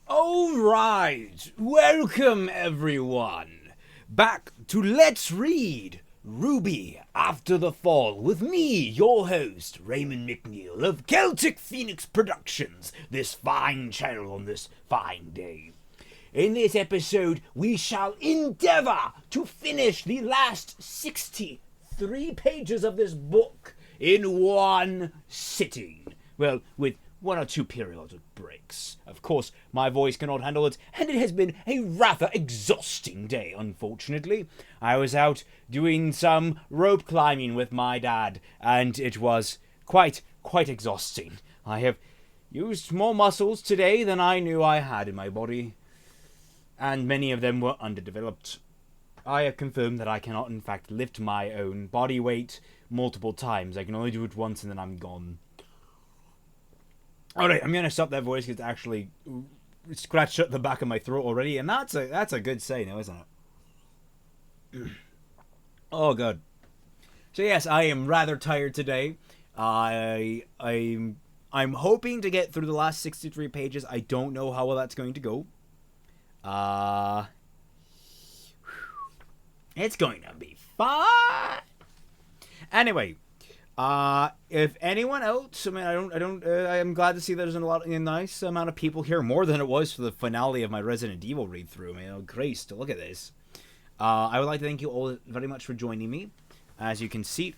Alright, welcome everyone back to Let's Read RWBY After the Fall with me, your host, Raymond McNeil of Celtic Phoenix Productions, this fine channel on this fine day. In this episode, we shall endeavour to finish the last 63 pages of this book in one sitting. Well, with one or two periodic breaks. Of course, my voice cannot handle it, and it has been a rather exhausting day, unfortunately. I was out doing some rope climbing with my dad, and it was quite exhausting. I have used more muscles today than I knew I had in my body, and many of them were underdeveloped. I have confirmed that I cannot, in fact, lift my own body weight multiple times. I can only do it once, and then I'm gone. Alright, I'm going to stop that voice because it actually scratched at the back of my throat already, and that's a good sign now, isn't it? Oh, good. So yes, I am rather tired today. I'm hoping to get through the last 63 pages. I don't know how well that's going to go. It's going to be fun. Anyway. If anyone else, I mean, I'm glad to see there's a nice amount of people here, more than it was for the finale of my Resident Evil read through. I mean, grace to look at this. I would like to thank you all very much for joining me. As you can see,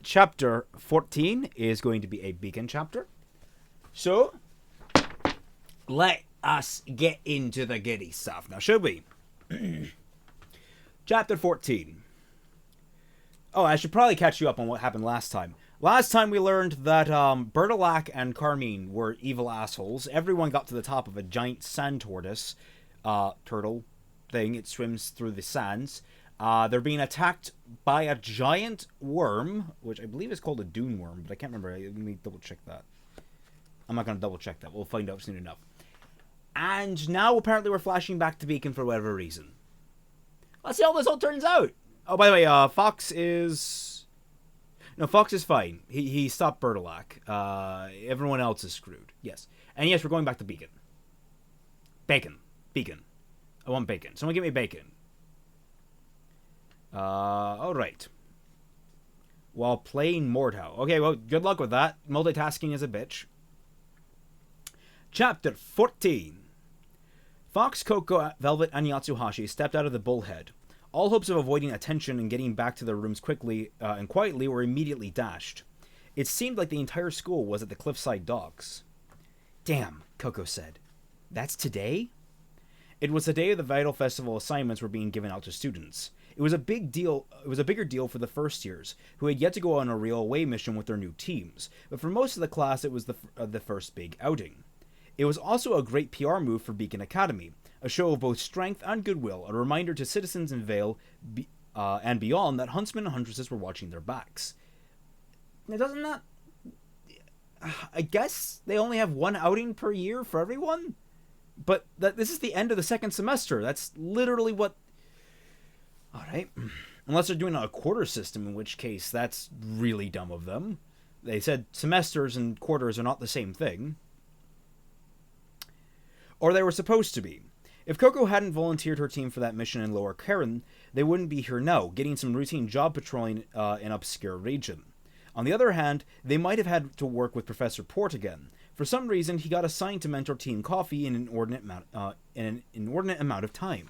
chapter 14 is going to be a beacon chapter. So, let us get into the giddy stuff now, shall we? Chapter 14. Oh, I should probably catch you up on what happened last time. Last time we learned that Bertilac and Carmine were evil assholes. Everyone got to the top of a giant sand tortoise turtle thing. It swims through the sands. They're being attacked by a giant worm, which I believe is called a dune worm, but I can't remember. Let me double check that. I'm not going to double check that. We'll find out soon enough. And now apparently we're flashing back to Beacon for whatever reason. Let's see how this all turns out. Oh, by the way, Fox is... No, Fox is fine. He stopped Bertilac. Everyone else is screwed. Yes. And yes, we're going back to Beacon. Bacon. Beacon. I want bacon. Someone give me bacon. Alright. While playing Mortal. Okay, well, good luck with that. Multitasking is a bitch. Chapter 14. Fox, Coco, Velvet, and Yatsuhashi stepped out of the bullhead. All hopes of avoiding attention and getting back to their rooms quickly and quietly were immediately dashed. It seemed like the entire school was at the Cliffside Docks. Damn, Coco said. That's today? It was the day of the Vital Festival assignments were being given out to students. It was a big deal. It was a bigger deal for the first years, who had yet to go on a real away mission with their new teams. But for most of the class, it was the first big outing. It was also a great PR move for Beacon Academy, a show of both strength and goodwill, a reminder to citizens in Vale and beyond that huntsmen and huntresses were watching their backs. Now, doesn't that... I guess they only have one outing per year for everyone? But this is the end of the second semester. That's literally what... Alright. Unless they're doing a quarter system, in which case that's really dumb of them. They said semesters and quarters are not the same thing. Or they were supposed to be. If Coco hadn't volunteered her team for that mission in Lower Karen, they wouldn't be here now, getting some routine job patrolling in obscure region. On the other hand, they might have had to work with Professor Port again. For some reason, he got assigned to mentor Team Coffee in an inordinate amount of time.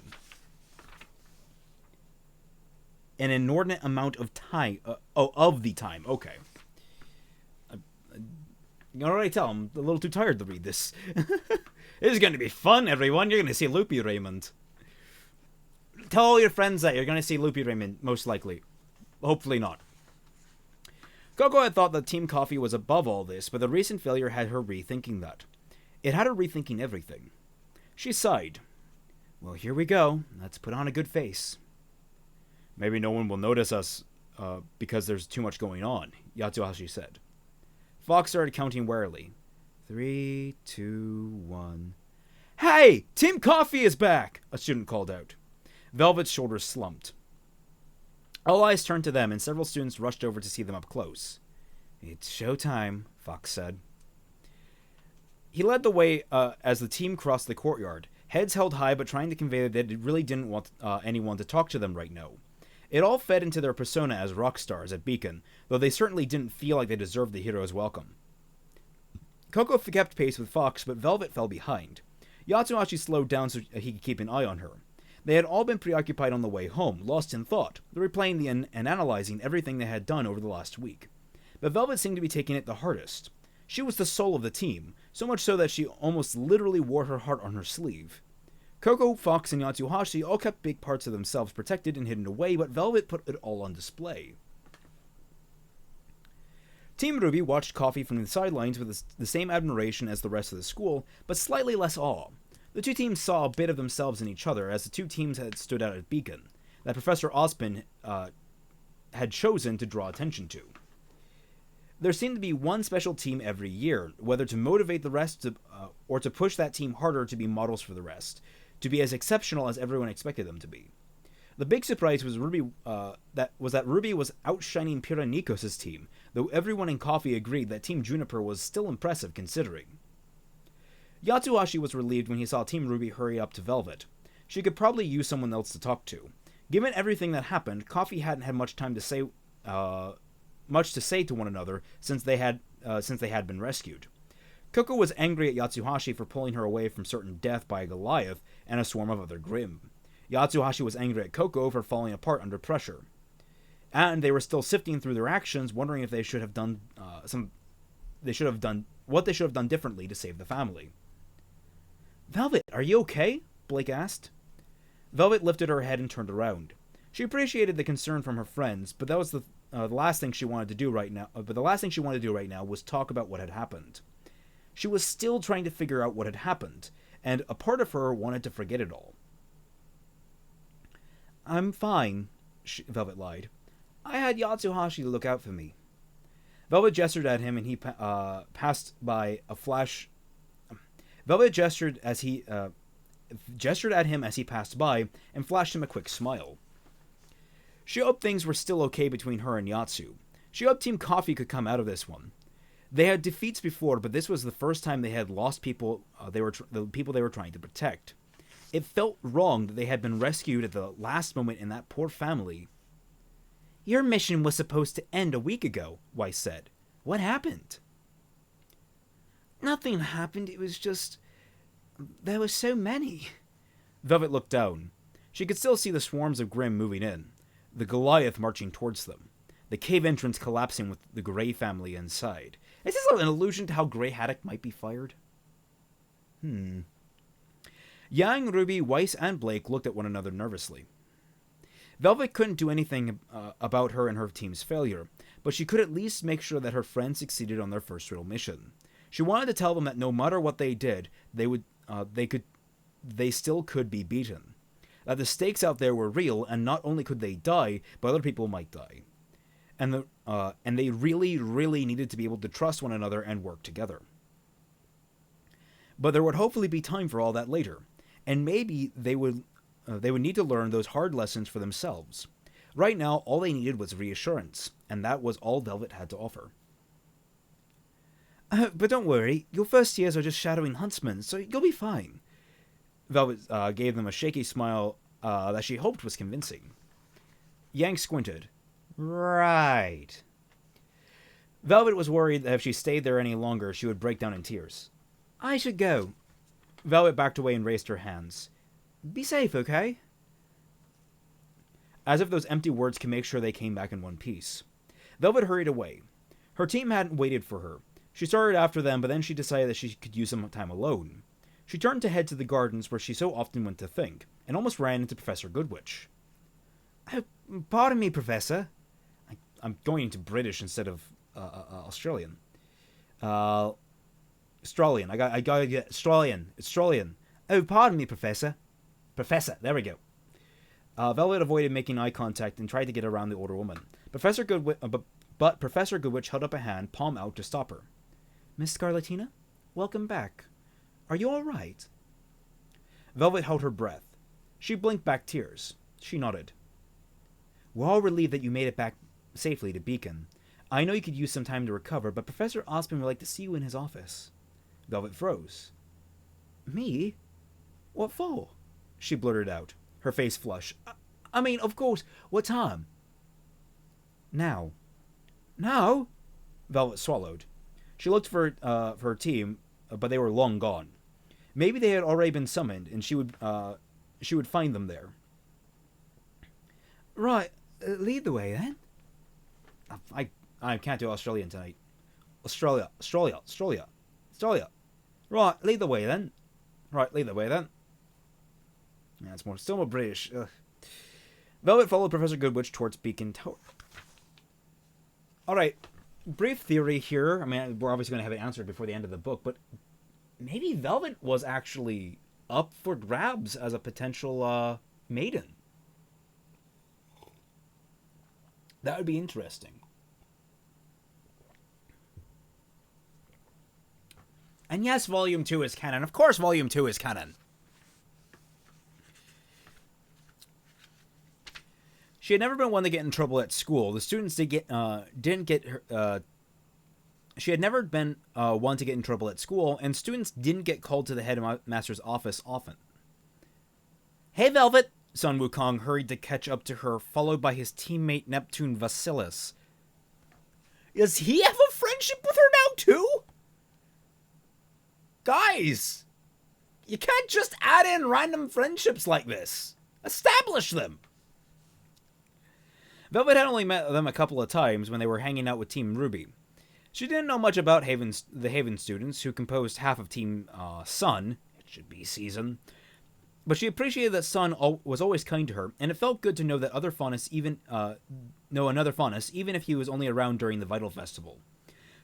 An inordinate amount of time. Of the time. Okay. You can already tell I'm a little too tired to read this. This is going to be fun, everyone. You're going to see Loopy Raymond. Tell all your friends that you're going to see Loopy Raymond, most likely. Hopefully not. Coco had thought that Team Coffee was above all this, but the recent failure had her rethinking that. It had her rethinking everything. She sighed. Well, here we go. Let's put on a good face. Maybe no one will notice us because there's too much going on, Yatsuhashi said. Fox started counting warily. 3, 2, 1. Hey! Team Coffee is back! A student called out. Velvet's shoulders slumped. All eyes turned to them, and several students rushed over to see them up close. It's showtime, Fox said. He led the way as the team crossed the courtyard, heads held high but trying to convey that they really didn't want anyone to talk to them right now. It all fed into their persona as rock stars at Beacon, though they certainly didn't feel like they deserved the hero's welcome. Coco kept pace with Fox, but Velvet fell behind. Yatsuhashi slowed down so he could keep an eye on her. They had all been preoccupied on the way home, lost in thought, replaying and analyzing everything they had done over the last week. But Velvet seemed to be taking it the hardest. She was the soul of the team, so much so that she almost literally wore her heart on her sleeve. Coco, Fox, and Yatsuhashi all kept big parts of themselves protected and hidden away, but Velvet put it all on display. Team RWBY watched Coffee from the sidelines with the same admiration as the rest of the school, but slightly less awe. The two teams saw a bit of themselves in each other as the two teams had stood out at Beacon, that Professor Ozpin had chosen to draw attention to. There seemed to be one special team every year, whether to motivate the rest or to push that team harder to be models for the rest, to be as exceptional as everyone expected them to be. The big surprise was that RWBY was outshining Piranikos' team, though everyone in Coffee agreed that Team Juniper was still impressive considering. Yatsuhashi was relieved when he saw Team RWBY hurry up to Velvet. She could probably use someone else to talk to. Given everything that happened, Coffee hadn't had much to say to one another since they had been rescued. Coco was angry at Yatsuhashi for pulling her away from certain death by a Goliath and a swarm of other Grimm. Yatsuhashi was angry at Coco for falling apart under pressure. And they were still sifting through their actions, wondering if they should have done what they should have done differently to save the family. Velvet, are you okay? Blake asked. Velvet lifted her head and turned around. She appreciated the concern from her friends, but that was the last thing she wanted to do right now. But the last thing she wanted to do right now was talk about what had happened. She was still trying to figure out what had happened, and a part of her wanted to forget it all. "I'm fine," Velvet lied. "I had Yatsuhashi look out for me." Velvet gestured at him, and he passed by a flash. Velvet gestured at him as he passed by, and flashed him a quick smile. She hoped things were still okay between her and Yatsu. She hoped Team Coffee could come out of this one. They had defeats before, but this was the first time they had lost people. The people they were trying to protect. It felt wrong that they had been rescued at the last moment in that poor family. "Your mission was supposed to end a week ago," Weiss said. "What happened?" "Nothing happened. It was just... there were so many." Velvet looked down. She could still see the swarms of Grimm moving in, the Goliath marching towards them, the cave entrance collapsing with the Grey family inside. Is this an allusion to how Grey Haddock might be fired? Yang, Ruby, Weiss, and Blake looked at one another nervously. Velvet couldn't do anything about her and her team's failure, but she could at least make sure that her friends succeeded on their first real mission. She wanted to tell them that no matter what they did, they still could be beaten. That the stakes out there were real, and not only could they die, but other people might die. And they really, really needed to be able to trust one another and work together. But there would hopefully be time for all that later, and maybe they would need to learn those hard lessons for themselves. Right now, all they needed was reassurance, and that was all Velvet had to offer. "But don't worry, your first years are just shadowing huntsmen, so you'll be fine." Velvet gave them a shaky smile that she hoped was convincing. Yang squinted. "Right." Velvet was worried that if she stayed there any longer, she would break down in tears. "I should go." Velvet backed away and raised her hands. "Be safe, okay?" As if those empty words could make sure they came back in one piece. Velvet hurried away. Her team hadn't waited for her. She started after them, but then she decided that she could use some time alone. She turned to head to the gardens where she so often went to think, and almost ran into Professor Goodwitch. "Oh, pardon me, Professor." I'm going into British instead of Australian. Australian. I got to get Australian. Australian. "Oh, pardon me, Professor." Professor. There we go. Velvet avoided making eye contact and tried to get around the older woman. But Professor Goodwitch held up a hand, palm out, to stop her. "Miss Scarlatina, welcome back. Are you all right?" Velvet held her breath. She blinked back tears. She nodded. "We're all relieved that you made it back safely to Beacon. I know you could use some time to recover, but Professor Osmond would like to see you in his office." Velvet froze. "Me? What for?" she blurted out, her face flush. I mean, of course, what time?" "Now." "Now?" Velvet swallowed. She looked for her team, but they were long gone. Maybe they had already been summoned, and she would find them there. "Right, lead the way then." I can't do Australian tonight. Australia. "Right, lead the way then." Yeah, it's still more British. Ugh. Velvet followed Professor Goodwitch towards Beacon Tower. Alright, brief theory here. I mean, we're obviously going to have it answered before the end of the book, but maybe Velvet was actually up for grabs as a potential maiden. That would be interesting. And yes, Volume 2 is canon. Of course Volume 2 is canon. She had never been one to get in trouble at school. The students didn't get her. She had never been one to get in trouble at school, and students didn't get called to the headmaster's office often. "Hey, Velvet!" Sun Wukong hurried to catch up to her, followed by his teammate Neptune Vasilis. Does he have a friendship with her now, too? Guys! You can't just add in random friendships like this. Establish them! Velvet had only met them a couple of times when they were hanging out with Team RWBY. She didn't know much about the Haven students, who composed half of Team Sun, it should be Season, But she appreciated that Sun was always kind to her, and it felt good to know that other Faunus know another Faunus, even if he was only around during the Vital Festival.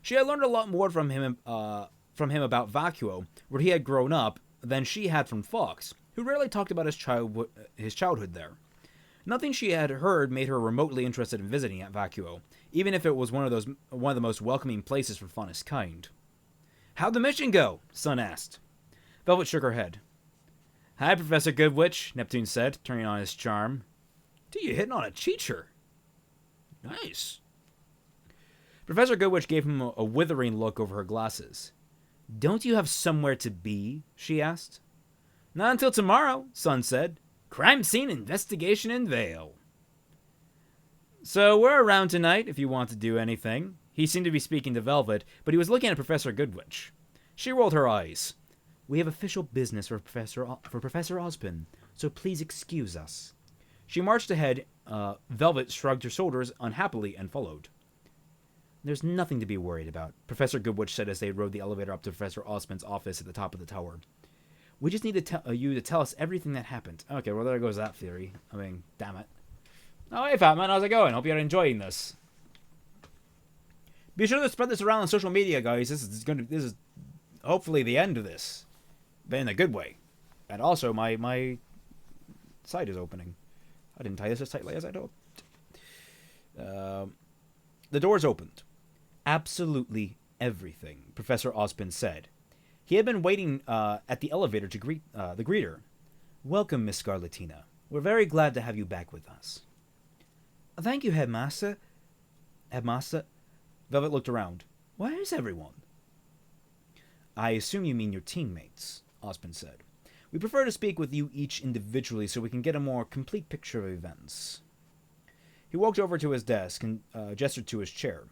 She had learned a lot more from him about Vacuo, where he had grown up, than she had from Fox, who rarely talked about his childhood there. Nothing she had heard made her remotely interested in visiting at Vacuo, even if it was one of the most welcoming places for Faunus kind. "How'd the mission go?" Sun asked. Velvet shook her head. "Hi, Professor Goodwitch," Neptune said, turning on his charm. "Dude, you hitting on a teacher." "Nice." Professor Goodwitch gave him a withering look over her glasses. "Don't you have somewhere to be?" she asked. "Not until tomorrow," Sun said. "Crime scene investigation in Vale." "So we're around tonight if you want to do anything." He seemed to be speaking to Velvet, but he was looking at Professor Goodwitch. She rolled her eyes. "We have official business for Professor Ozpin, so please excuse us." She marched ahead. Velvet shrugged her shoulders unhappily and followed. "There's nothing to be worried about," Professor Goodwitch said as they rode the elevator up to Professor Ozpin's office at the top of the tower. "We just need you to tell us everything that happened." Okay, well, there goes that theory. I mean, damn it. "Oh, hey, Fat Man, how's it going? Hope you're enjoying this. Be sure to spread this around on social media, guys. This is hopefully the end of this, but in a good way. And also, my site is opening. I didn't tie this as tightly as I hoped. The doors opened. "Absolutely everything," Professor Ozpin said. He had been waiting at the elevator to greet the greeter. "Welcome, Miss Scarlatina. We're very glad to have you back with us." "Thank you, Headmaster." Velvet looked around. "Where is everyone?" "I assume you mean your teammates," Ozpin said. "We prefer to speak with you each individually so we can get a more complete picture of events." He walked over to his desk and gestured to his chair.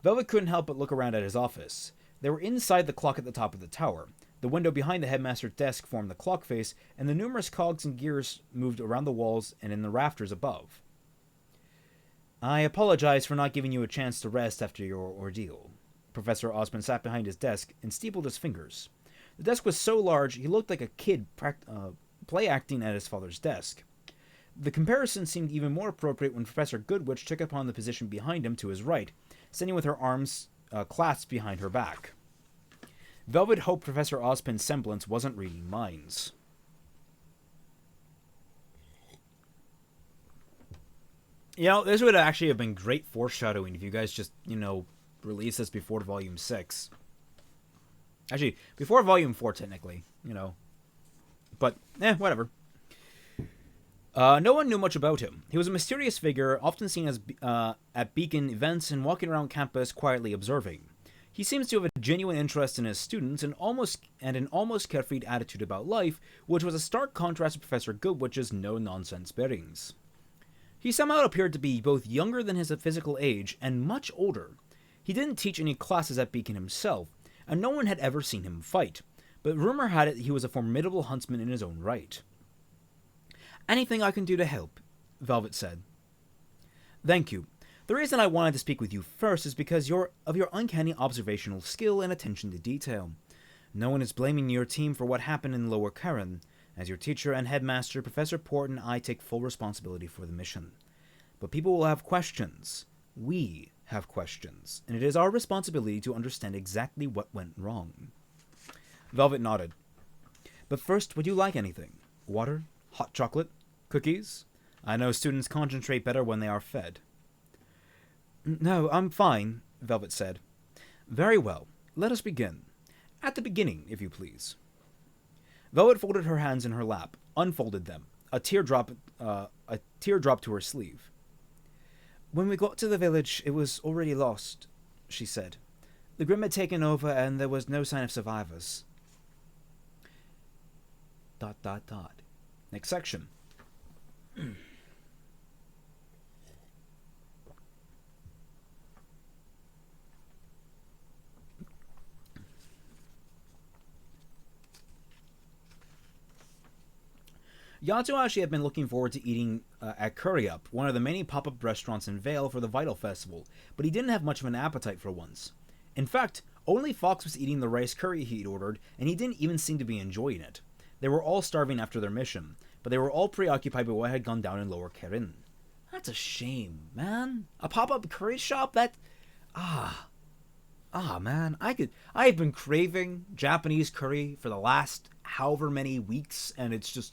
Velvet couldn't help but look around at his office. They were inside the clock at the top of the tower. The window behind the headmaster's desk formed the clock face, and the numerous cogs and gears moved around the walls and in the rafters above. "I apologize for not giving you a chance to rest after your ordeal." Professor Ozpin sat behind his desk and steepled his fingers. The desk was so large he looked like a kid play acting at his father's desk. The comparison seemed even more appropriate when Professor Goodwitch took upon the position behind him to his right, standing with her arms clasped behind her back. Velvet hoped Professor Ozpin's semblance wasn't reading minds. You know, this would actually have been great foreshadowing if you guys just, release this before Volume 6. Actually, before Volume 4, technically, But, whatever. No one knew much about him. He was a mysterious figure, often seen at Beacon events and walking around campus quietly observing. He seems to have a genuine interest in his students and an almost carefree attitude about life, which was a stark contrast to Professor Goodwitch's no-nonsense bearings. He somehow appeared to be both younger than his physical age and much older. He didn't teach any classes at Beacon himself, and no one had ever seen him fight, but rumor had it he was a formidable huntsman in his own right. "Anything I can do to help?" Velvet said. "Thank you. The reason I wanted to speak with you first is because of your uncanny observational skill and attention to detail. No one is blaming your team for what happened in Lower Karen. As your teacher and headmaster, Professor Port and I take full responsibility for the mission. But people will have questions. We have questions, and it is our responsibility to understand exactly what went wrong." Velvet nodded. "But first, would you like anything? Water? Hot chocolate? Cookies? I know students concentrate better when they are fed." "No, I'm fine," Velvet said. "Very well. Let us begin. At the beginning, if you please." Velvet folded her hands in her lap, unfolded them. A tear dropped to her sleeve. "When we got to the village, it was already lost," she said. "The Grim had taken over, and there was no sign of survivors." ... Next section. Yato actually had been looking forward to eating at Curry Up, one of the many pop-up restaurants in Vale for the Vital Festival, but he didn't have much of an appetite for once. In fact, only Fox was eating the rice curry he'd ordered, and he didn't even seem to be enjoying it. They were all starving after their mission, but they were all preoccupied by what had gone down in Lower Kerin. That's a shame, man. A pop-up curry shop? Man. I've been craving Japanese curry for the last however many weeks, and it's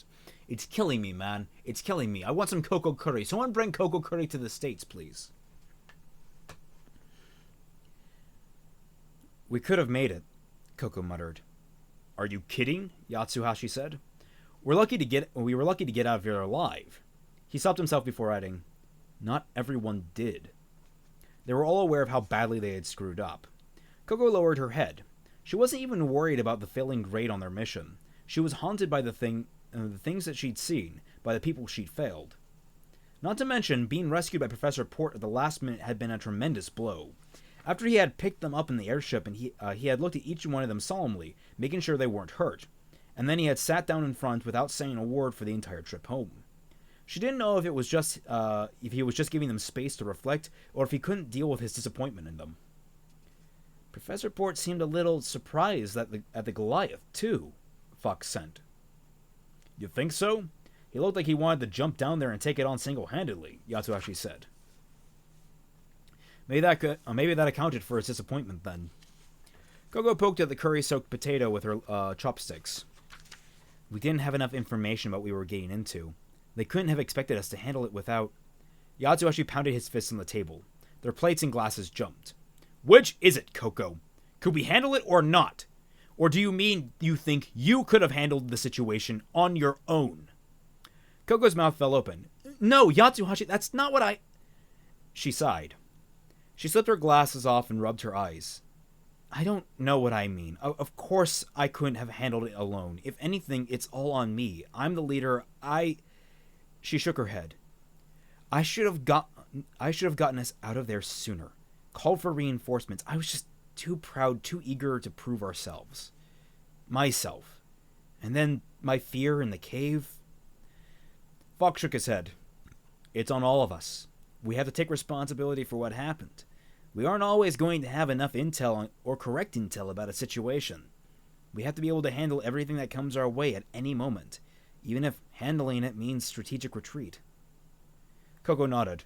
killing me, man. It's killing me. I want some cocoa curry. Someone bring cocoa curry to the States, please. We could have made it, Coco muttered. Are you kidding? Yatsuhashi said. We were lucky to get out of here alive. He stopped himself before adding, not everyone did. They were all aware of how badly they had screwed up. Coco lowered her head. She wasn't even worried about the failing grade on their mission. She was haunted by the things that she'd seen, by the people she'd failed. Not to mention, being rescued by Professor Port at the last minute had been a tremendous blow. After he had picked them up in the airship, and he had looked at each one of them solemnly, making sure they weren't hurt, and then he had sat down in front without saying a word for the entire trip home. She didn't know if he was just giving them space to reflect, or if he couldn't deal with his disappointment in them. Professor Port seemed a little surprised at the Goliath, too, Fox sent. You think so? He looked like he wanted to jump down there and take it on single-handedly, Yatsuhashi said. Maybe that accounted for his disappointment, then. Coco poked at the curry-soaked potato with her chopsticks. We didn't have enough information about what we were getting into. They couldn't have expected us to handle it without... Yatsuhashi pounded his fist on the table. Their plates and glasses jumped. Which is it, Coco? Could we handle it or not? Or do you mean you think you could have handled the situation on your own? Coco's mouth fell open. No, Yatsuhashi, that's not what I... She sighed. She slipped her glasses off and rubbed her eyes. I don't know what I mean. Of course I couldn't have handled it alone. If anything, it's all on me. I'm the leader. She shook her head. I should have gotten us out of there sooner. Called for reinforcements. I was just too proud, too eager to prove ourselves. Myself. And then my fear in the cave. Fox shook his head. It's on all of us. We have to take responsibility for what happened. We aren't always going to have enough intel or correct intel about a situation. We have to be able to handle everything that comes our way at any moment, even if handling it means strategic retreat. Coco nodded.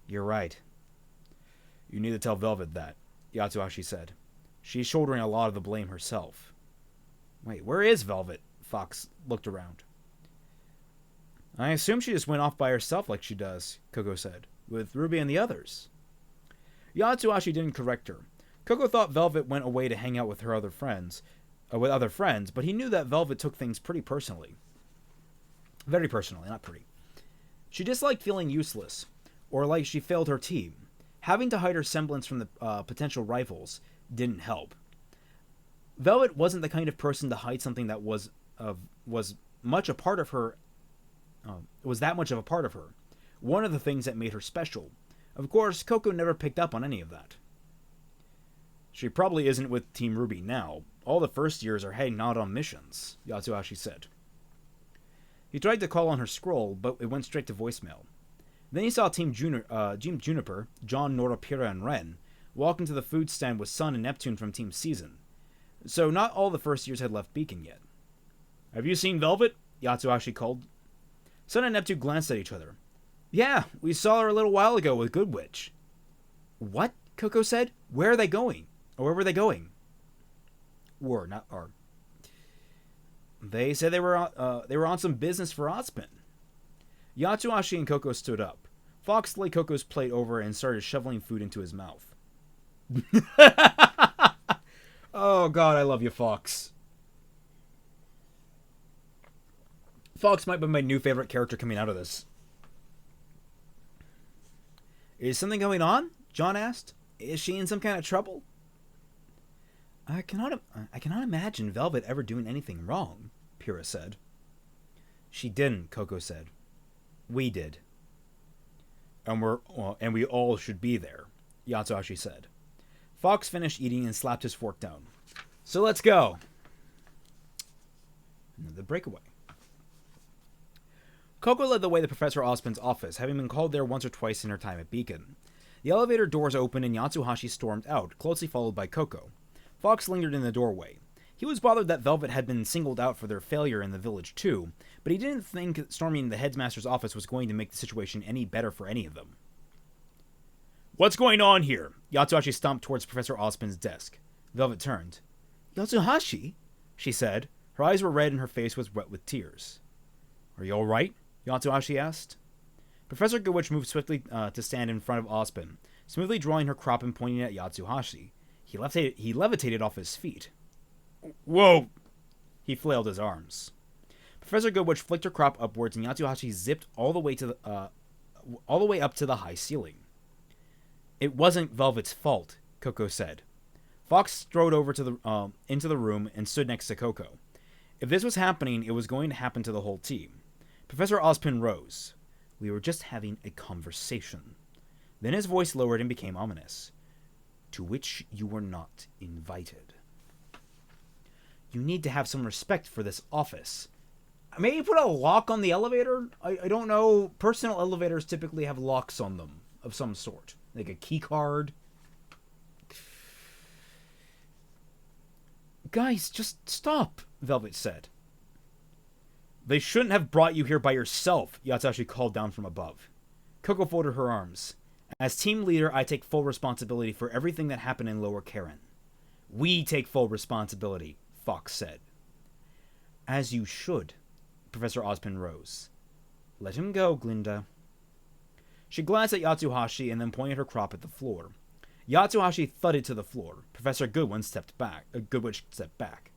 You're right. You need to tell Velvet that, Yatsuhashi said. She's shouldering a lot of the blame herself. Wait, where is Velvet? Fox looked around. I assume she just went off by herself like she does, Coco said, with Ruby and the others. Yatsuhashi didn't correct her. Coco thought Velvet went away to hang out with her other friends, but he knew that Velvet took things pretty personally. Very personally, not pretty. She disliked feeling useless, or like she failed her team. Having to hide her semblance from the potential rivals didn't help. Velvet wasn't the kind of person to hide something that was much a part of her. Was that much of a part of her. One of the things that made her special. Of course, Coco never picked up on any of that. She probably isn't with Team RWBY now. All the first years are heading out on missions, Yatsuhashi said. He tried to call on her scroll, but it went straight to voicemail. Then he saw Team Juniper, John, Nora, Pyrrha, and Ren, walk into the food stand with Sun and Neptune from Team Season. So not all the first years had left Beacon yet. Have you seen Velvet? Yatsuhashi called. Sun and Neptune glanced at each other. Yeah, we saw her a little while ago with Good Witch. What? Coco said. Where are they going? Or where were they going? Were, not are. They said they were on some business for Ozpin. Yatsuhashi and Coco stood up. Fox laid Coco's plate over and started shoveling food into his mouth. Oh god, I love you, Fox. Fox might be my new favorite character coming out of this. Is something going on? John asked. Is she in some kind of trouble? I cannot imagine Velvet ever doing anything wrong, Pyrrha said. She didn't, Coco said. We did. And we all should be there, Yatsuhashi said. Fox finished eating and slapped his fork down. So let's go. The breakaway. Coco led the way to Professor Ozpin's office, having been called there once or twice in her time at Beacon. The elevator doors opened and Yatsuhashi stormed out, closely followed by Coco. Fox lingered in the doorway. He was bothered that Velvet had been singled out for their failure in the village too, but he didn't think storming the headmaster's office was going to make the situation any better for any of them. "What's going on here?" Yatsuhashi stomped towards Professor Ozpin's desk. Velvet turned. "Yatsuhashi?" she said. Her eyes were red and her face was wet with tears. "Are you all right?" Yatsuhashi asked. Professor Goodwitch moved swiftly to stand in front of Ozpin, smoothly drawing her crop and pointing at Yatsuhashi. He levitated off his feet. "Whoa!" He flailed his arms. Professor Goodwitch flicked her crop upwards, and Yatsuhashi zipped all the way up to the high ceiling. "It wasn't Velvet's fault," Coco said. Fox strode over to into the room and stood next to Coco. If this was happening, it was going to happen to the whole team. Professor Ozpin rose. "We were just having a conversation." Then his voice lowered and became ominous. "To which you were not invited. You need to have some respect for this office." Maybe put a lock on the elevator? I don't know. Personal elevators typically have locks on them of some sort. Like a key card. "Guys, just stop," Velvet said. "They shouldn't have brought you here by yourself," Yatsuhashi called down from above. Coco folded her arms. "As team leader, I take full responsibility for everything that happened in Lower Karen." "We take full responsibility," Fox said. "As you should." Professor Ozpin rose. "Let him go, Glinda." She glanced at Yatsuhashi and then pointed her crop at the floor. Yatsuhashi thudded to the floor. Professor Goodwitch stepped back.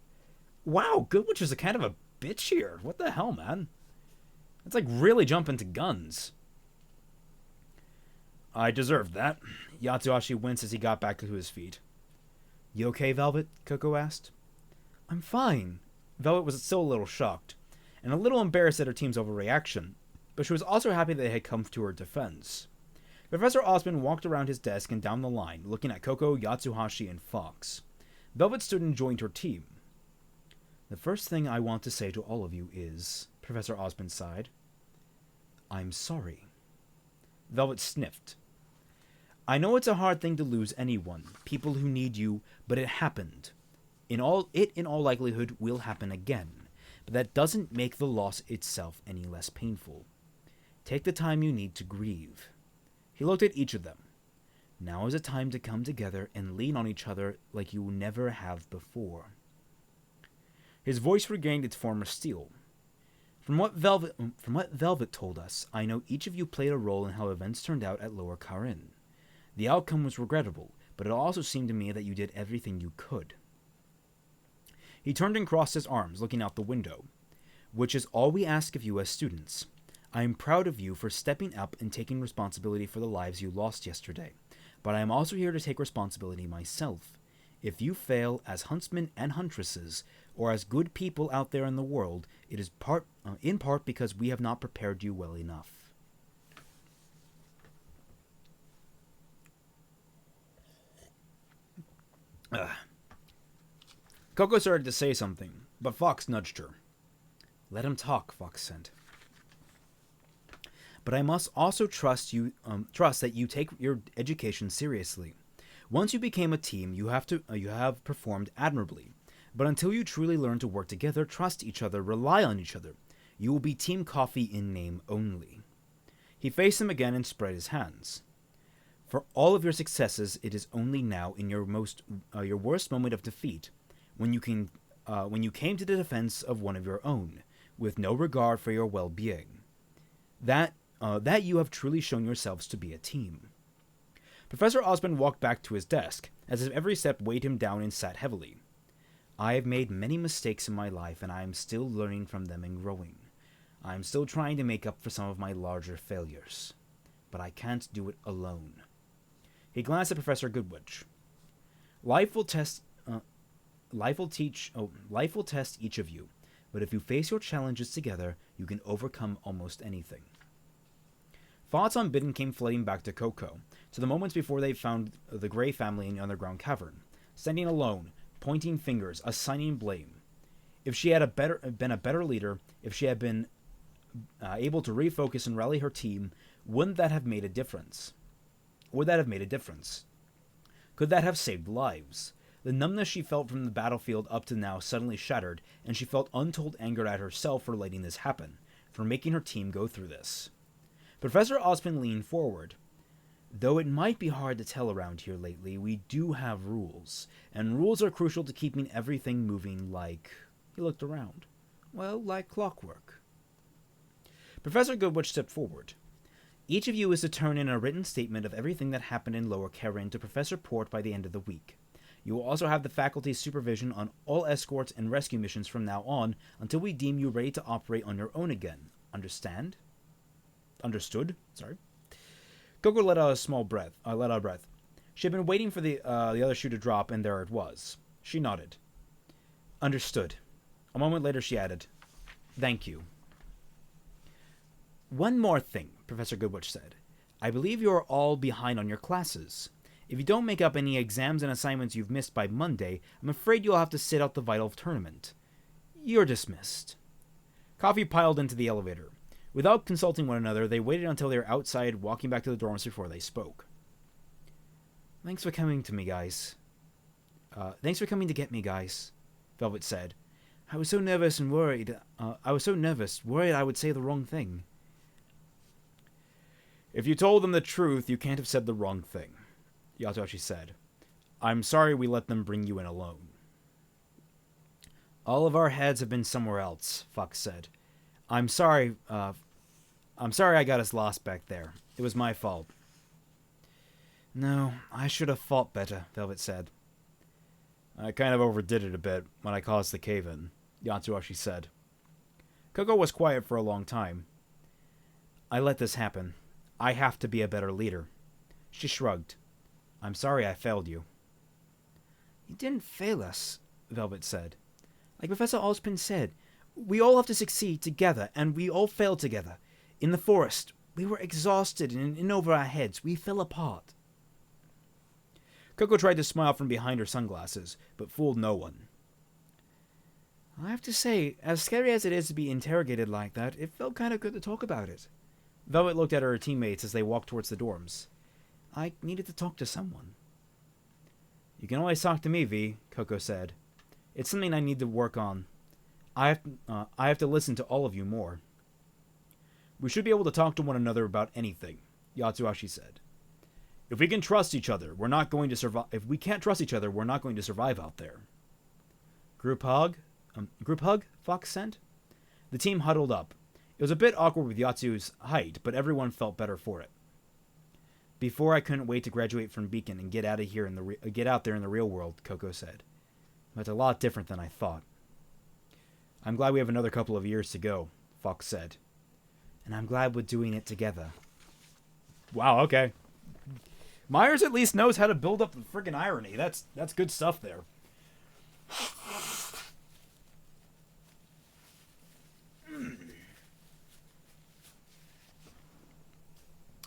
Wow, Goodwitch is a kind of a bitch here. What the hell, man? That's like really jumping to guns. "I deserved that." Yatsuhashi winced as he got back to his feet. "You okay, Velvet?" Coco asked. "I'm fine." Velvet was still a little shocked, and a little embarrassed at her team's overreaction, but she was also happy they had come to her defense. Professor Ozpin walked around his desk and down the line, looking at Coco, Yatsuhashi, and Fox. Velvet stood and joined her team. "The first thing I want to say to all of you is," Professor Ozpin sighed, "I'm sorry." Velvet sniffed. "I know it's a hard thing to lose anyone, people who need you, but it happened. In all likelihood will happen again, but that doesn't make the loss itself any less painful. Take the time you need to grieve." He looked at each of them. "Now is a time to come together and lean on each other like you never have before." His voice regained its former steel. From what Velvet told us, I know each of you played a role in how events turned out at Lower Karen. The outcome was regrettable, but it also seemed to me that you did everything you could." He turned and crossed his arms, looking out the window. "Which is all we ask of you as students. I am proud of you for stepping up and taking responsibility for the lives you lost yesterday, but I am also here to take responsibility myself. If you fail as huntsmen and huntresses, or as good people out there in the world, it is in part because we have not prepared you well enough." Coco started to say something, but Fox nudged her. "Let him talk," Fox said. "But I must also trust that you take your education seriously. Once you became a team, you have performed admirably. But until you truly learn to work together, trust each other, rely on each other, you will be Team Coffee in name only." He faced them again and spread his hands. "For all of your successes, it is only now in your worst moment of defeat, when you came to the defense of one of your own, with no regard for your well-being, that you have truly shown yourselves to be a team." Professor Ozpin walked back to his desk, as if every step weighed him down and sat heavily. "I have made many mistakes in my life, and I am still learning from them and growing. I am still trying to make up for some of my larger failures. But I can't do it alone." He glanced at Professor Goodwitch. Life will test each of you, but if you face your challenges together, you can overcome almost anything." Thoughts unbidden came flooding back to Coco, to the moments before they found the Gray family in the underground cavern, standing alone, pointing fingers, assigning blame. If she had been a better leader, if she had been able to refocus and rally her team, would that have made a difference? Could that have saved lives? The numbness she felt from the battlefield up to now suddenly shattered, and she felt untold anger at herself for letting this happen, for making her team go through this. Professor Ozpin leaned forward. Though it might be hard to tell around here lately, we do have rules, and rules are crucial to keeping everything moving like... He looked around. Well, like clockwork. Professor Goodwitch stepped forward. Each of you is to turn in a written statement of everything that happened in Lower Karen to Professor Port by the end of the week. You will also have the faculty's supervision on all escorts and rescue missions from now on until we deem you ready to operate on your own again. Understand? Understood? Sorry. Coco let out a breath. She had been waiting for the other shoe to drop, and there it was. She nodded. Understood. A moment later, she added, Thank you. One more thing, Professor Goodwitch said. I believe you are all behind on your classes. If you don't make up any exams and assignments you've missed by Monday, I'm afraid you'll have to sit out the vital tournament. You're dismissed. Coffee piled into the elevator. Without consulting one another, they waited until they were outside, walking back to the dorms before they spoke. Thanks for coming to me, guys. Thanks for coming to get me, guys, Velvet said. I was so nervous and worried. Worried I would say the wrong thing. If you told them the truth, you can't have said the wrong thing, Yatoshi said. I'm sorry we let them bring you in alone. All of our heads have been somewhere else, Fox said. I'm sorry I got us lost back there. It was my fault. No, I should have fought better, Velvet said. I kind of overdid it a bit when I caused the cave-in, Yatsuashi said. Coco was quiet for a long time. I let this happen. I have to be a better leader. She shrugged. I'm sorry I failed you. You didn't fail us, Velvet said. Like Professor Ozpin said, we all have to succeed together, and we all failed together. In the forest, we were exhausted and in over our heads. We fell apart. Coco tried to smile from behind her sunglasses, but fooled no one. I have to say, as scary as it is to be interrogated like that, it felt kind of good to talk about it. Velvet looked at her teammates as they walked towards the dorms. I needed to talk to someone. You can always talk to me, V, Coco said. It's something I need to work on. I have to listen to all of you more. We should be able to talk to one another about anything, Yatsuashi said. If we can trust each other, we're not going to survive. If we can't trust each other, we're not going to survive out there. Group hug? Fox sent. The team huddled up. It was a bit awkward with Yatsu's height, but everyone felt better for it. Before I couldn't wait to graduate from Beacon and get out there in the real world, Coco said. But it's a lot different than I thought. I'm glad we have another couple of years to go, Fox said. And I'm glad we're doing it together. Wow, okay. Myers at least knows how to build up the friggin' irony. That's good stuff there.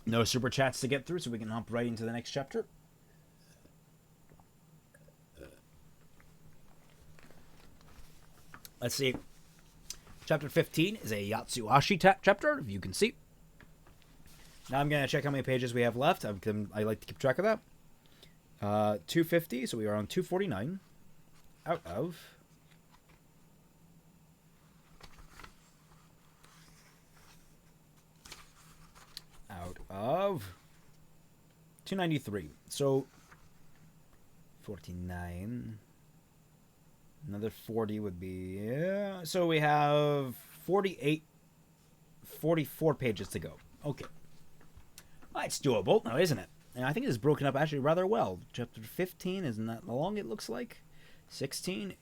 No super chats to get through, so we can hop right into the next chapter. Let's see. Chapter 15 is a Yatsuashi chapter, if you can see. Now I'm going to check how many pages we have left. I like to keep track of that. 250, so we are on 249. Out of 293. So 49. Another 40 would be... Yeah. So we have 44 pages to go. Okay. It's doable now, isn't it? And I think it's broken up actually rather well. Chapter 15 isn't that long, it looks like. 16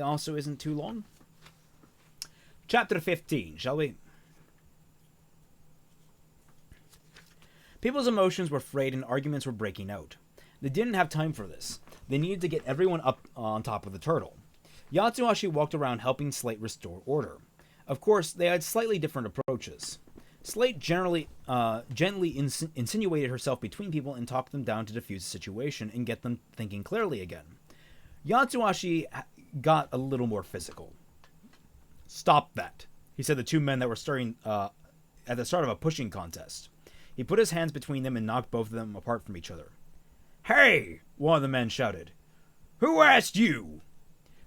also isn't too long. Chapter 15, shall we? People's emotions were frayed and arguments were breaking out. They didn't have time for this. They needed to get everyone up on top of the turtle. Yatsuashi walked around helping Slate restore order. Of course, they had slightly different approaches. Slate gently insinuated herself between people and talked them down to diffuse the situation and get them thinking clearly again. Yatsuashi got a little more physical. Stop that, he said to the two men that were starting at the start of a pushing contest. He put his hands between them and knocked both of them apart from each other. Hey! One of the men shouted. Who asked you?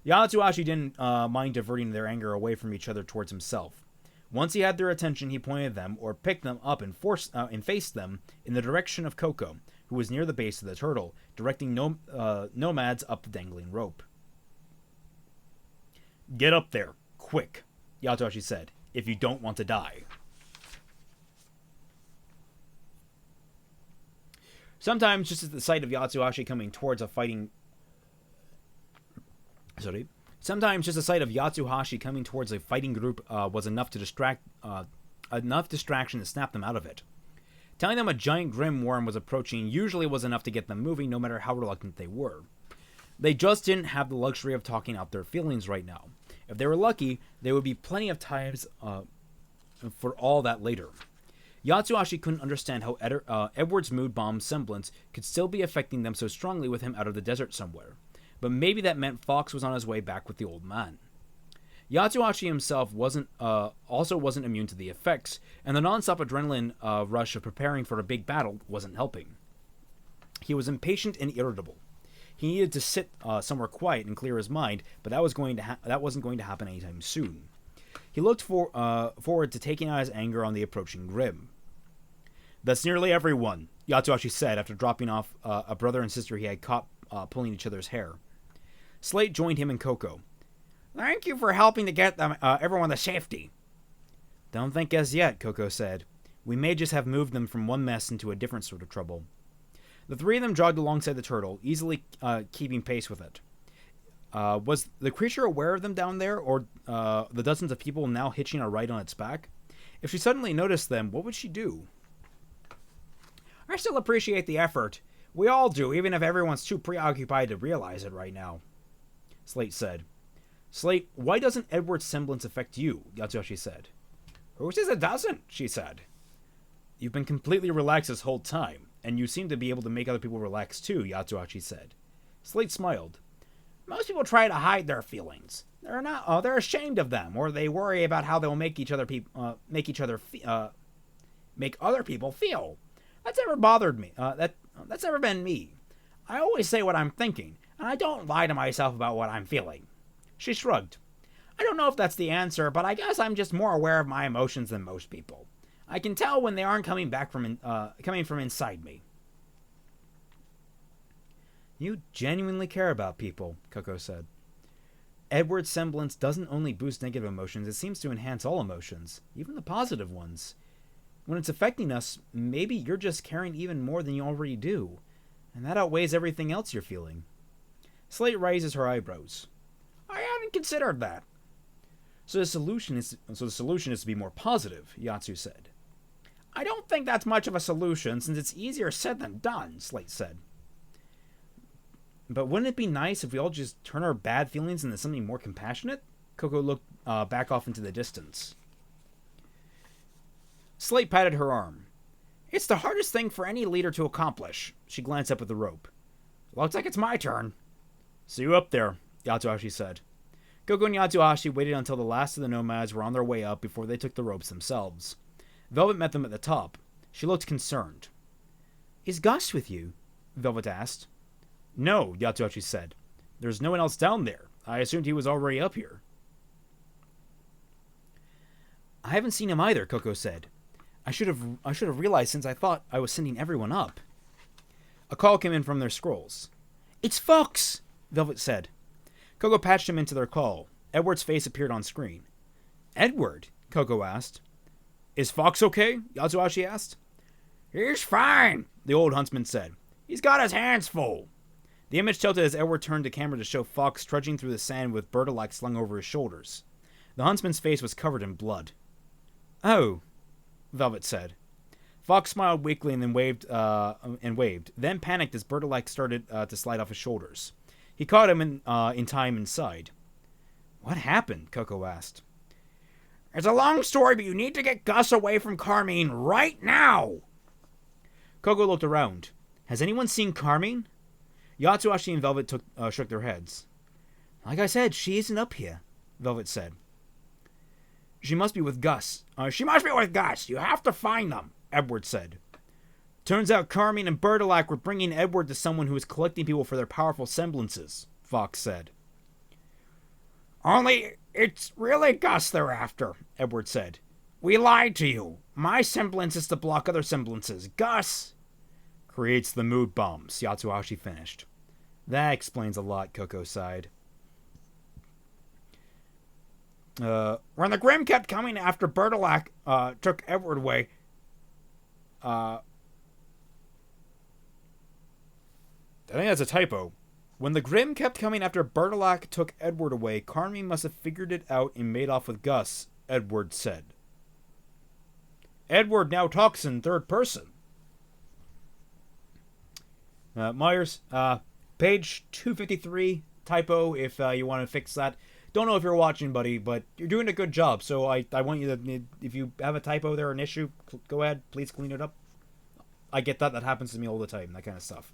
Yatsuhashi didn't mind diverting their anger away from each other towards himself. Once he had their attention, he pointed them, or picked them up and faced them in the direction of Koko, who was near the base of the turtle, directing nomads up the dangling rope. Get up there, quick, Yatsuhashi said, if you don't want to die. Sometimes, just at the sight of Yatsuhashi coming towards a fighting group was enough distraction to snap them out of it. Telling them a giant grim worm was approaching usually was enough to get them moving, no matter how reluctant they were. They just didn't have the luxury of talking out their feelings right now. If they were lucky, there would be plenty of times for all that later. Yatsuhashi couldn't understand how Edward's mood bomb semblance could still be affecting them so strongly with him out of the desert somewhere. But maybe that meant Fox was on his way back with the old man. Yatsuhashi himself also wasn't immune to the effects, and the non-stop adrenaline rush of preparing for a big battle wasn't helping. He was impatient and irritable. He needed to sit somewhere quiet and clear his mind, but that wasn't going to happen anytime soon. He looked forward to taking out his anger on the approaching Grim. That's nearly everyone, Yatsuhashi said after dropping off a brother and sister he had caught pulling each other's hair. Slate joined him and Koko. Thank you for helping to get everyone to safety. Don't think as yet, Koko said. We may just have moved them from one mess into a different sort of trouble. The three of them jogged alongside the turtle, easily keeping pace with it. Was the creature aware of them down there, or the dozens of people now hitching a ride on its back? If she suddenly noticed them, what would she do? I still appreciate the effort. We all do, even if everyone's too preoccupied to realize it right now, Slate said. Slate, why doesn't Edward's semblance affect you? Yatsuhashi said. Who says it doesn't? She said. You've been completely relaxed this whole time, and you seem to be able to make other people relax too, Yatsuhashi said. Slate smiled. Most people try to hide their feelings. They're ashamed of them, or they worry about how they'll make other people feel. That's never bothered me. That's never been me. I always say what I'm thinking, and I don't lie to myself about what I'm feeling. She shrugged. I don't know if that's the answer, but I guess I'm just more aware of my emotions than most people. I can tell when they aren't coming from inside me. You genuinely care about people, Koko said. Edward's semblance doesn't only boost negative emotions, it seems to enhance all emotions, even the positive ones. When it's affecting us, maybe you're just caring even more than you already do, and that outweighs everything else you're feeling. Slate raises her eyebrows. I hadn't considered that. So the solution is to be more positive, Yatsu said. I don't think that's much of a solution, since it's easier said than done, Slate said. But wouldn't it be nice if we all just turn our bad feelings into something more compassionate? Koko looked back off into the distance. Slate patted her arm. It's the hardest thing for any leader to accomplish. She glanced up at the rope. Looks like it's my turn. See you up there, Yatsuhashi said. Koko and Yatsuhashi waited until the last of the nomads were on their way up before they took the ropes themselves. Velvet met them at the top. She looked concerned. Is Gus with you? Velvet asked. No, Yatsuhashi said. There's no one else down there. I assumed he was already up here. I haven't seen him either, Koko said. I should have realized since I thought I was sending everyone up. A call came in from their scrolls. It's Fox, Velvet said. Koko patched him into their call. Edward's face appeared on screen. Edward? Koko asked. Is Fox okay? Yatsuhashi asked. He's fine, the old huntsman said. He's got his hands full. The image tilted as Edward turned the camera to show Fox trudging through the sand with Bertolak slung over his shoulders. The huntsman's face was covered in blood. Oh, Velvet said. Fox smiled weakly and then waved, then panicked as Bertolak started to slide off his shoulders. He caught him in time inside. What happened? Koko asked. It's a long story, but you need to get Gus away from Carmine right now. Koko looked around. Has anyone seen Carmine? Yatsuhashi and Velvet shook their heads. Like I said, she isn't up here, Velvet said. She must be with Gus. She must be with Gus. You have to find them, Edward said. Turns out Carmine and Bertolak were bringing Edward to someone who was collecting people for their powerful semblances, Fox said. Only it's really Gus they're after, Edward said. We lied to you. My semblance is to block other semblances. Gus creates the mood bombs, Yatsuhashi finished. That explains a lot, Coco sighed. When the Grim kept coming after Bertolac took Edward away, I think that's a typo. When the Grim kept coming after Bertolac took Edward away, Carmine must have figured it out and made off with Gus, Edward said. Edward now talks in third person. Myers, page 253, typo, if you want to fix that. Don't know if you're watching, buddy, but you're doing a good job, so I want you to, if you have a typo there, an issue, go ahead, please clean it up. I get that happens to me all the time, that kind of stuff.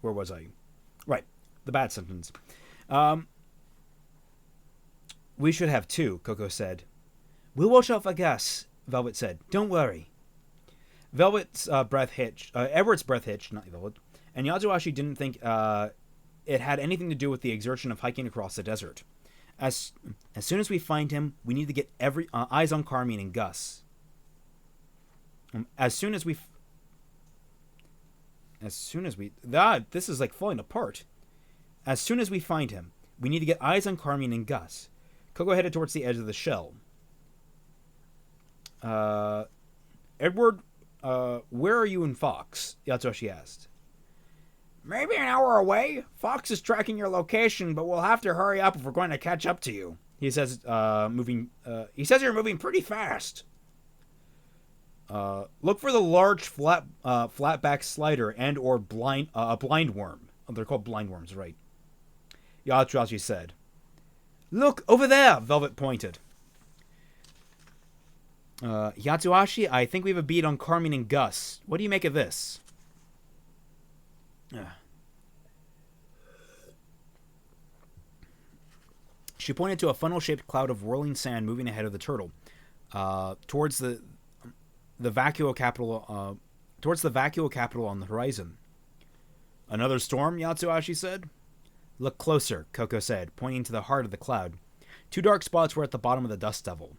Where was I? Right, the bad symptoms. We should have two, Coco said. We'll watch out for Gus, Velvet said. Don't worry. Velvet's breath hitched. Edward's breath hitched, not Velvet. And Yatsuhashi didn't think it had anything to do with the exertion of hiking across the desert. As soon as we find him, we need to get eyes on Carmine and Gus. This is like falling apart. As soon as we find him, we need to get eyes on Carmine and Gus. Coco headed towards the edge of the shell. Edward, where are you and Fox? Yatsuhashi asked. Maybe an hour away. Fox is tracking your location, but we'll have to hurry up if we're going to catch up to you. He says, he says you're moving pretty fast. Look for the large flatback slider and or blind worm. Oh, they're called blind worms, right? Yatsuhashi said. Look, over there, Velvet pointed. Yatsuhashi, I think we have a beat on Carmine and Gus. What do you make of this? She pointed to a funnel-shaped cloud of whirling sand moving ahead of the turtle, towards the vacuo capital on the horizon. Another storm, Yatsuhashi said. Look closer, Coco said, pointing to the heart of the cloud. Two dark spots were at the bottom of the dust devil.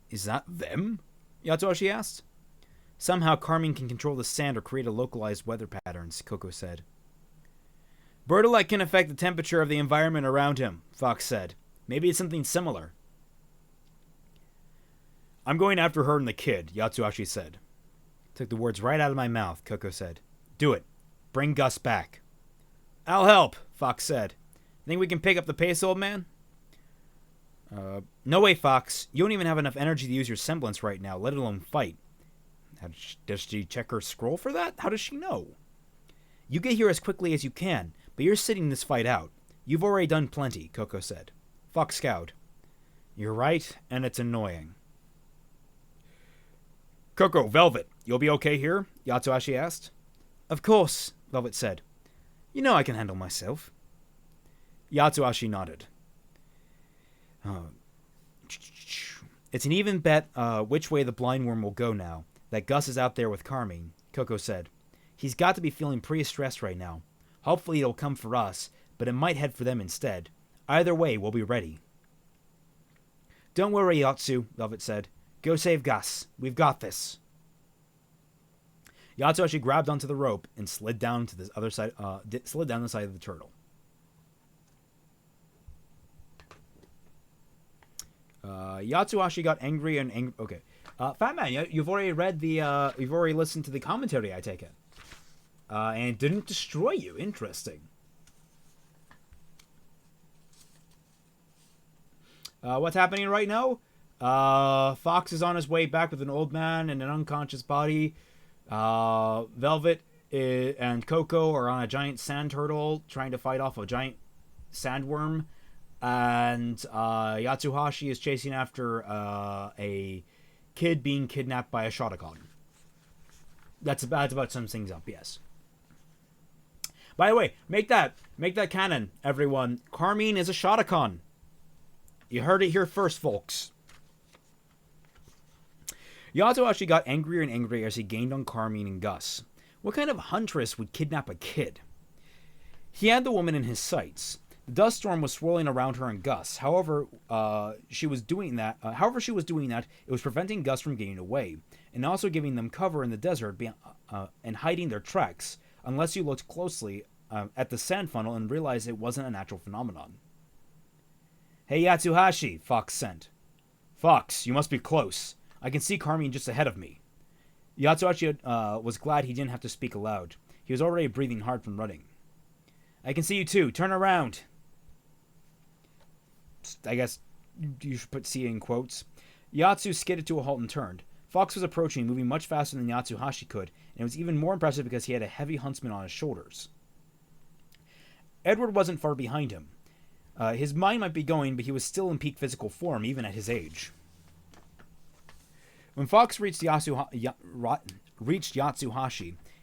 Is that them? Yatsuhashi asked. Somehow Carmine can control the sand or create a localized weather patterns, Coco said. Bertolite can affect the temperature of the environment around him, Fox said. Maybe it's something similar. I'm going after her and the kid, Yatsuhashi said. Took the words right out of my mouth, Coco said. Do it. Bring Gus back. I'll help, Fox said. Think we can pick up the pace, old man? No way, Fox. You don't even have enough energy to use your semblance right now, let alone fight. Does she check her scroll for that? How does she know? You get here as quickly as you can, but you're sitting this fight out. You've already done plenty, Coco said. Fox scowled. You're right, and it's annoying. Coco, Velvet, you'll be okay here? Yatsuhashi asked. Of course, Velvet said. You know I can handle myself. Yatsuhashi nodded. It's an even bet which way the blind worm will go now that Gus is out there with Carmine, Coco said. He's got to be feeling pretty stressed right now. Hopefully it'll come for us, but it might head for them instead. Either way, we'll be ready. Don't worry, Yatsu, Velvet said. Go save Gus. We've got this. Yatsuhashi grabbed onto the rope and slid down to the other side. Slid down the side of the turtle. Yatsuhashi got angry and angry. Okay, Fat Man, you've already read the. You've already listened to the commentary. I take it, and it didn't destroy you. Interesting. What's happening right now? Fox is on his way back with an old man and an unconscious body. Velvet and Coco are on a giant sand turtle trying to fight off a giant sandworm. And Yatsuhashi is chasing after a kid being kidnapped by a Shotokan. That's about some things up, yes. By the way, make that canon, everyone. Carmine is a Shotokan. You heard it here first, folks. Yatsuhashi got angrier and angrier as he gained on Carmine and Gus. What kind of huntress would kidnap a kid? He had the woman in his sights. The dust storm was swirling around her and Gus. However, she was doing that, it was preventing Gus from getting away, and also giving them cover in the desert and hiding their tracks, unless you looked closely at the sand funnel and realized it wasn't a natural phenomenon. "Hey, Yatsuhashi," Fox sent. "Fox, you must be close. I can see Carmine just ahead of me." Yatsuhashi was glad he didn't have to speak aloud. He was already breathing hard from running. "I can see you too. Turn around." I guess you should put "see" in quotes. Yatsu skidded to a halt and turned. Fox was approaching, moving much faster than Yatsuhashi could, and it was even more impressive because he had a heavy huntsman on his shoulders. Edward wasn't far behind him. His mind might be going, but he was still in peak physical form, even at his age. When Fox reached Yatsuhashi,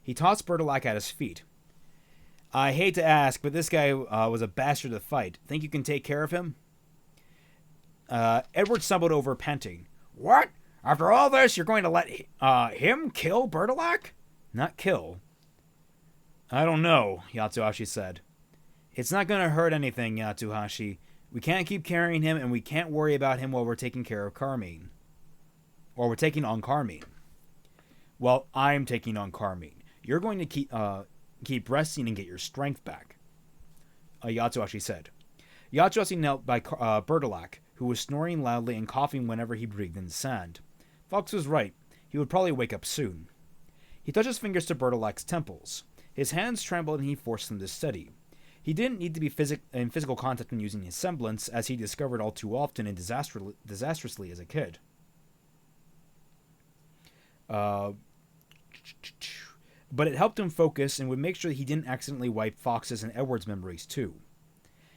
he tossed Bertilac at his feet. "I hate to ask, but this guy was a bastard to fight. Think you can take care of him?" Edward stumbled over, panting. "What? After all this, you're going to let him kill Bertilac?" "Not kill." "I don't know," Yatsuhashi said. "It's not going to hurt anything, Yatsuhashi. We can't keep carrying him, and we can't worry about him while we're taking care of Carmine. Or we're taking on Carmine." "Well, I'm taking on Carmine. You're going to keep resting and get your strength back," Yatsuhashi said. Yatsuhashi knelt by Bertilac, who was snoring loudly and coughing whenever he breathed in the sand. Fox was right. He would probably wake up soon. He touched his fingers to Bertilac's temples. His hands trembled and he forced them to steady. He didn't need to be in physical contact when using his semblance, as he discovered all too often and disastrously as a kid. But it helped him focus and would make sure that he didn't accidentally wipe Fox's and Edward's memories too.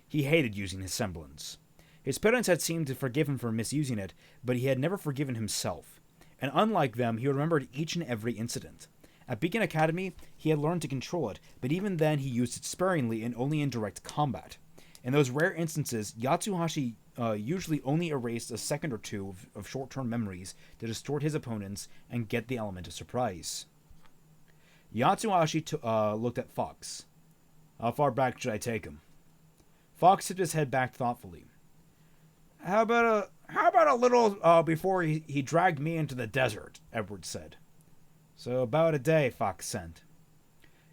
He hated using his semblance. His parents had seemed to forgive him for misusing it, but he had never forgiven himself. And unlike them, he remembered each and every incident. At Beacon Academy, he had learned to control it, but even then he used it sparingly and only in direct combat. In those rare instances, Yatsuhashi usually only erased a second or two of short-term memories to distort his opponents and get the element of surprise. Yatsuhashi looked at Fox. "How far back should I take him?" Fox tipped his head back thoughtfully. How about a little before he dragged me into the desert," Edward said. "So about a day," Fox sent.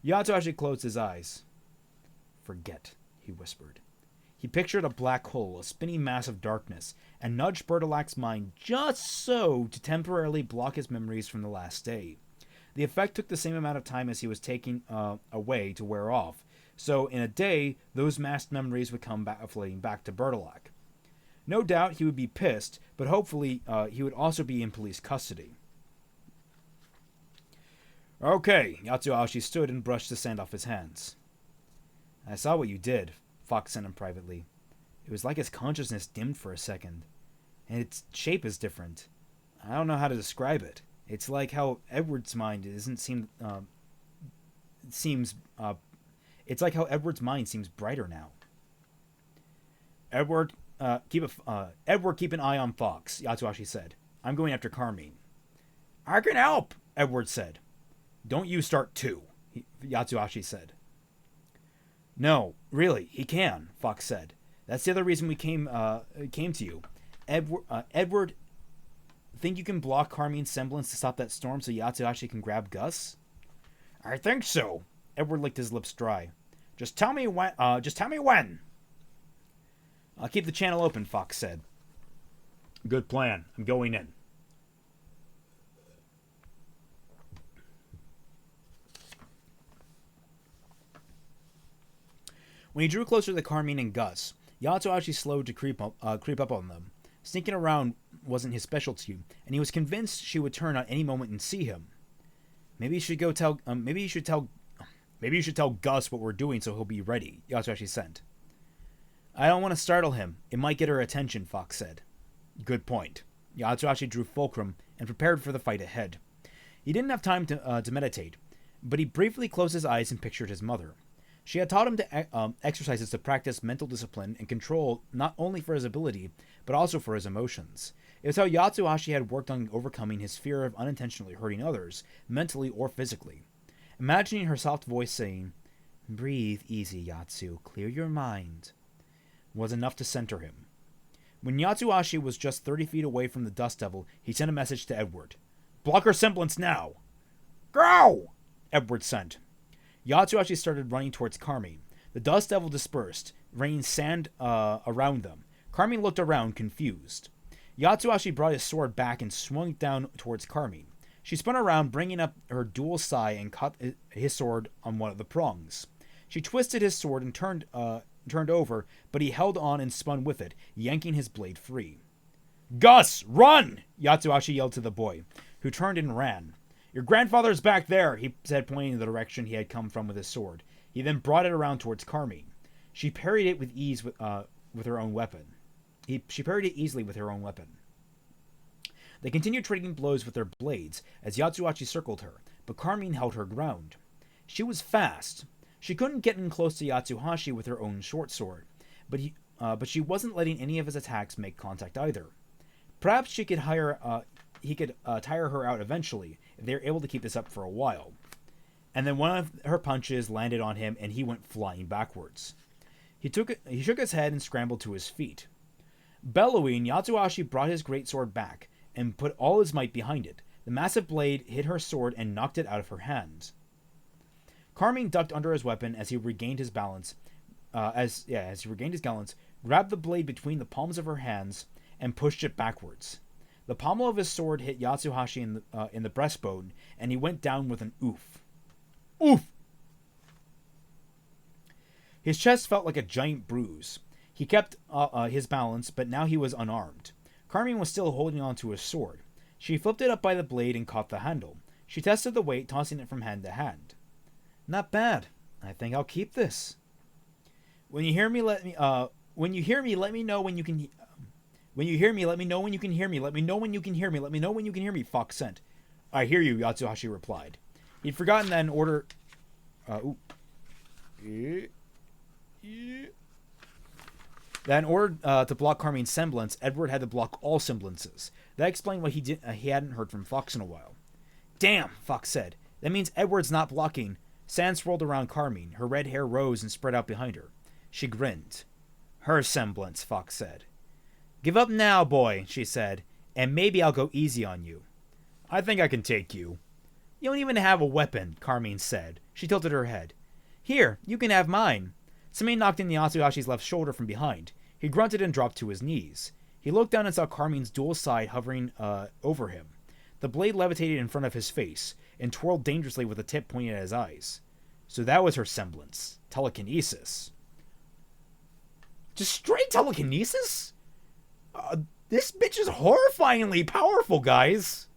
Yatsuhashi closed his eyes. "Forget," he whispered. He pictured a black hole, a spinning mass of darkness, and nudged Bertilac's mind just so to temporarily block his memories from the last day. The effect took the same amount of time as he was taking away to wear off, so in a day, those masked memories would come floating back to Bertilac. No doubt he would be pissed, but hopefully he would also be in police custody. "Okay," Yatsuhashi stood and brushed the sand off his hands. "I saw what you did," Fox sent him privately. "It was like his consciousness dimmed for a second. And its shape is different. I don't know how to describe it. It's like how Edward's mind it's like how Edward's mind seems brighter now." Edward, keep an eye on Fox," Yatsuhashi said. "I'm going after Carmine." "I can help," Edward said. "Don't you start too," Yatsuhashi said. "No, really, he can," Fox said. "That's the other reason we came to you. Edward, think you can block Carmine's semblance to stop that storm so Yatsuhashi can grab Gus?" "I think so." Edward licked his lips dry. Just tell me when. "I'll keep the channel open," Fox said. "Good plan. I'm going in." When he drew closer to Carmine and Gus, Yatsuhashi slowed to creep up on them. Sneaking around wasn't his specialty, and he was convinced she would turn at any moment and see him. Maybe you should tell Gus what we're doing so he'll be ready," Yatsuhashi said. "I don't want to startle him. It might get her attention," Fox said. "Good point." Yatsuhashi drew fulcrum and prepared for the fight ahead. He didn't have time to meditate, but he briefly closed his eyes and pictured his mother. She had taught him exercises to practice mental discipline and control not only for his ability, but also for his emotions. It was how Yatsuhashi had worked on overcoming his fear of unintentionally hurting others, mentally or physically. Imagining her soft voice saying, "Breathe easy, Yatsu, clear your mind," was enough to center him. When Yatsuhashi was just 30 feet away from the Dust Devil, he sent a message to Edward. "Block her semblance now!" "Go!" Edward sent. Yatsuhashi started running towards Carmine. The Dust Devil dispersed, raining sand around them. Carmine looked around, confused. Yatsuhashi brought his sword back and swung it down towards Carmine. She spun around, bringing up her dual sai and caught his sword on one of the prongs. She twisted his sword and turned over, but he held on and spun with it, yanking his blade free. "Gus, run!" Yatsuhashi yelled to the boy, who turned and ran. "Your grandfather's back there," he said, pointing in the direction he had come from with his sword. He then brought it around towards Carmine. She parried it with ease with her own weapon. She parried it easily with her own weapon. They continued trading blows with their blades as Yatsuhashi circled her, but Carmine held her ground. She was fast. She couldn't get in close to Yatsuhashi with her own short sword, but she wasn't letting any of his attacks make contact either. Perhaps he could tire her out eventually if they were able to keep this up for a while. And then one of her punches landed on him, and he went flying backwards. He shook his head and scrambled to his feet. Bellowing, Yatsuhashi brought his greatsword back and put all his might behind it. The massive blade hit her sword and knocked it out of her hands. Carmine ducked under his weapon as he regained his balance. As he regained his balance, grabbed the blade between the palms of her hands and pushed it backwards. The pommel of his sword hit Yatsuhashi in the breastbone, and he went down with an oof. Oof! His chest felt like a giant bruise. He kept his balance, but now he was unarmed. Carmine was still holding on to his sword. She flipped it up by the blade and caught the handle. She tested the weight, tossing it from hand to hand. "Not bad. I think I'll keep this." When you hear me, let me know when you can. When you hear me, let me know when you can hear me. Let me know when you can hear me. Let me know when you can hear me. Fox sent. "I hear you," Yatsuhashi replied. He'd forgotten that in order. That in order to block Carmine's semblance, Edward had to block all semblances. That explained why he hadn't heard from Fox in a while. "Damn," Fox said. "That means Edward's not blocking." Sand swirled around Carmine. Her red hair rose and spread out behind her. She grinned. "Her semblance," Fox said. "Give up now, boy," she said, "and maybe I'll go easy on you." "I think I can take you." "You don't even have a weapon," Carmine said. She tilted her head. "Here, you can have mine." Somebody knocked in Yatsuhashi's left shoulder from behind. He grunted and dropped to his knees. He looked down and saw Carmine's dual side hovering over him. The blade levitated in front of his face and twirled dangerously with the tip pointing at his eyes. So that was her semblance. Telekinesis. Just straight telekinesis? This bitch is horrifyingly powerful, guys.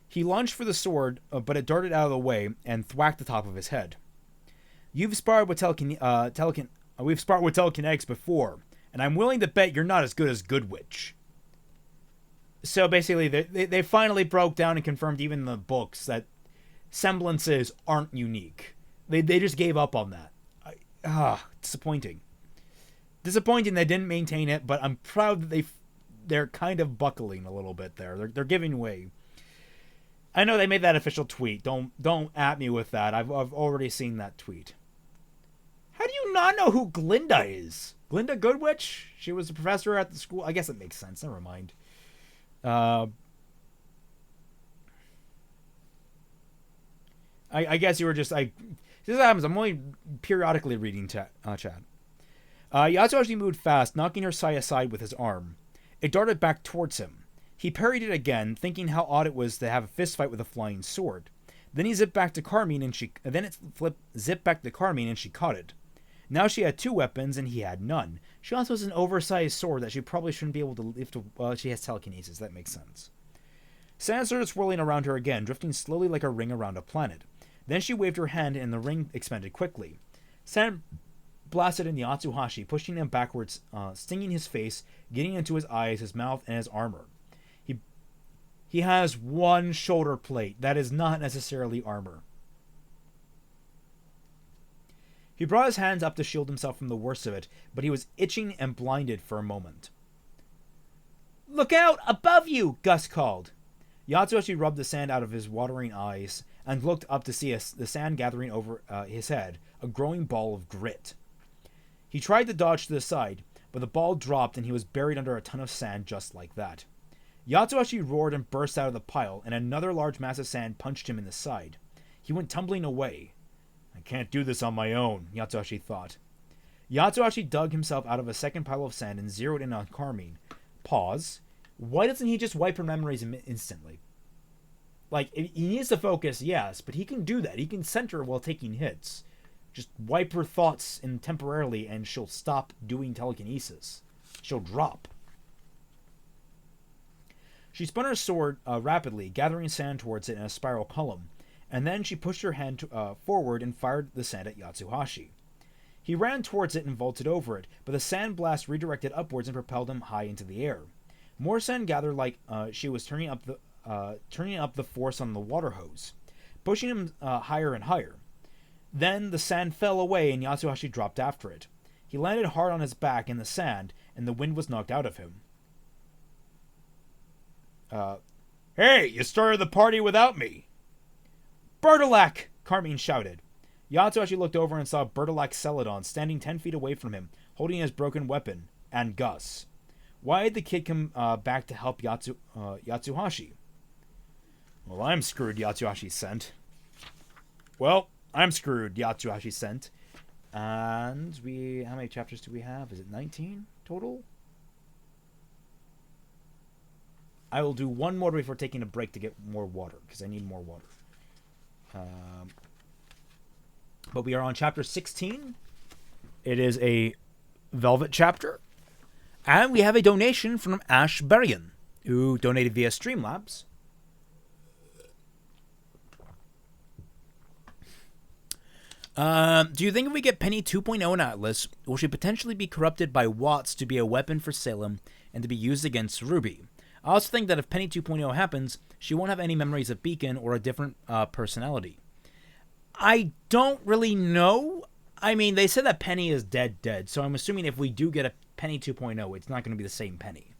He lunged for the sword, but it darted out of the way and thwacked the top of his head. We've sparred with telekinetics before, and I'm willing to bet you're not as good as Goodwitch. So basically, they finally broke down and confirmed even in the books that semblances aren't unique. They just gave up on that. Disappointing. Disappointing they didn't maintain it, but I'm proud that they're kind of buckling a little bit there. They're giving way. I know they made that official tweet. Don't at me with that. I've already seen that tweet. How do you not know who Glinda is? Glinda Goodwitch? She was a professor at the school. I guess it makes sense. Never mind. I guess you were just like... This happens. I'm only periodically reading chat. Yatsuhashi moved fast, knocking her sai aside with his arm. It darted back towards him. He parried it again, thinking how odd it was to have a fist fight with a flying sword. Then he zipped back to Carmine, and she caught it. Now she had two weapons, and he had none. She also has an oversized sword that she probably shouldn't be able to lift. She has telekinesis. That makes sense. Sand started swirling around her again, drifting slowly like a ring around a planet. Then she waved her hand, and the ring expanded quickly. Sand blasted in Yatsuhashi, pushing him backwards, stinging his face, getting into his eyes, his mouth, and his armor. He has one shoulder plate. That is not necessarily armor. He brought his hands up to shield himself from the worst of it, but he was itching and blinded for a moment. "Look out! Above you!" Gus called. Yatsuhashi rubbed the sand out of his watering eyes and looked up to see the sand gathering over his head, a growing ball of grit. He tried to dodge to the side, but the ball dropped and he was buried under a ton of sand just like that. Yatsuhashi roared and burst out of the pile, and another large mass of sand punched him in the side. He went tumbling away. "I can't do this on my own," Yatsuhashi thought. Yatsuhashi dug himself out of a second pile of sand and zeroed in on Carmine. Pause. Why doesn't he just wipe her memories instantly? Like, he needs to focus, yes, but he can do that. He can center while taking hits. Just wipe her thoughts in temporarily and she'll stop doing telekinesis. She'll drop. She spun her sword rapidly, gathering sand towards it in a spiral column, and then she pushed her hand forward and fired the sand at Yatsuhashi. He ran towards it and vaulted over it, but the sand blast redirected upwards and propelled him high into the air. More sand gathered like she was turning up the force on the water hose, pushing him higher and higher. Then the sand fell away and Yatsuhashi dropped after it. He landed hard on his back in the sand, and the wind was knocked out of him. "Hey, you started the party without me!" "Bertolac!" Carmine shouted. Yatsuhashi looked over and saw Bertolac Celadon standing 10 feet away from him, holding his broken weapon, and Gus. Why had the kid come back to help Yatsuhashi? "Well, I'm screwed," Yatsuhashi sent. "Well, I'm screwed," Yatsuhashi sent. And how many chapters do we have? Is it 19 total? I will do one more before taking a break to get more water, because I need more water. But we are on chapter 16. It is a Velvet chapter. And we have a donation from Ash Berrien, who donated via Streamlabs. Do you think if we get Penny 2.0 in Atlas, will she potentially be corrupted by Watts to be a weapon for Salem and to be used against RWBY? I also think that if Penny 2.0 happens, she won't have any memories of Beacon or a different personality. I don't really know. I mean, they said that Penny is dead, so I'm assuming if we do get a Penny 2.0, it's not going to be the same Penny.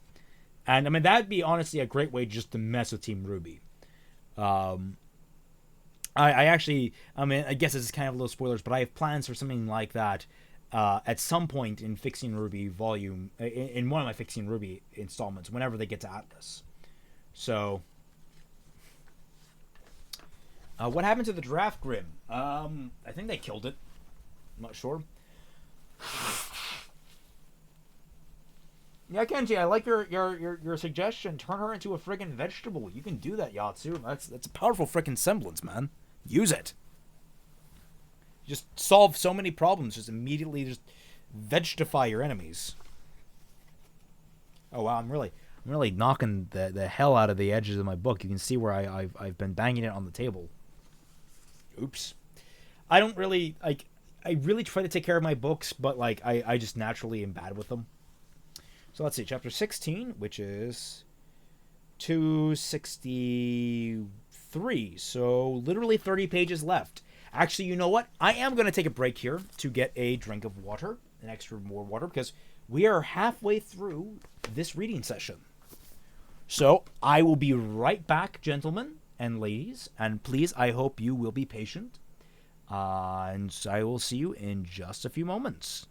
And, I mean, that'd be honestly a great way just to mess with Team RWBY. I guess this is kind of a little spoilers, but I have plans for something like that at some point in Fixing RWBY volume, in one of my Fixing RWBY installments, whenever they get to Atlas. So, what happened to the draft Grim? I think they killed it. I'm not sure. Yeah, Kenji, I like your suggestion. Turn her into a friggin' vegetable. You can do that, Yatsu. That's a powerful frickin' semblance, man. Use it. Just solve so many problems. Just immediately just vegetify your enemies. Oh wow, I'm really knocking the hell out of the edges of my book. You can see where I've been banging it on the table. Oops. I don't really like. I really try to take care of my books, but like I just naturally am bad with them. So let's see, chapter 16, which is 263. So literally 30 pages left. Actually, you know what? I am going to take a break here to get a drink of water, an extra more water, because we are halfway through this reading session. So I will be right back, gentlemen and ladies, and please, I hope you will be patient. And I will see you in just a few moments.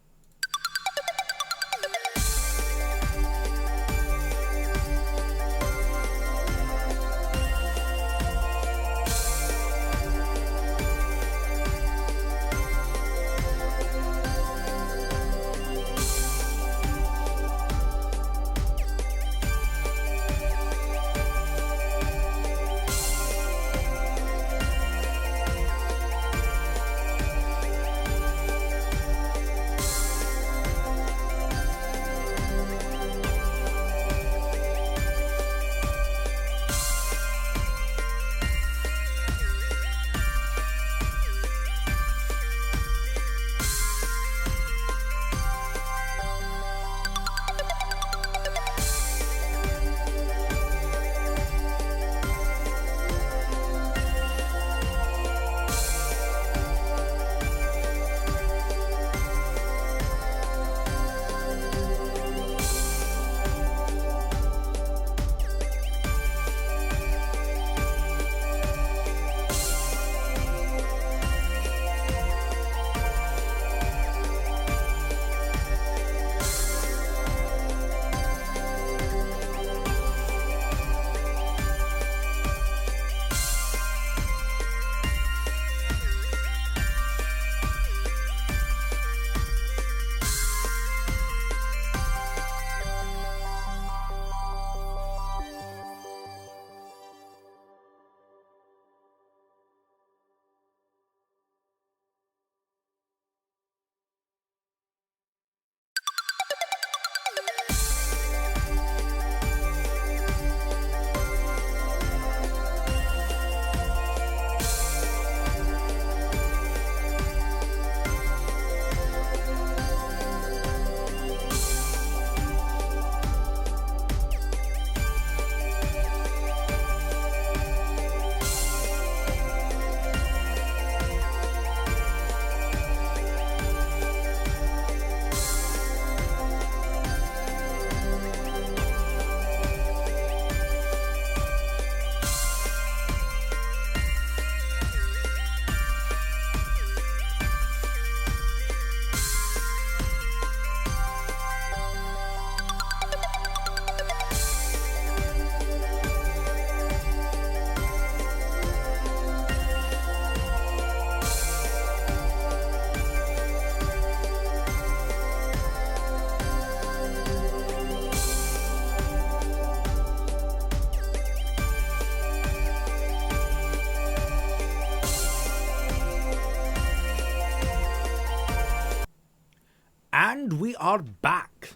And we are back.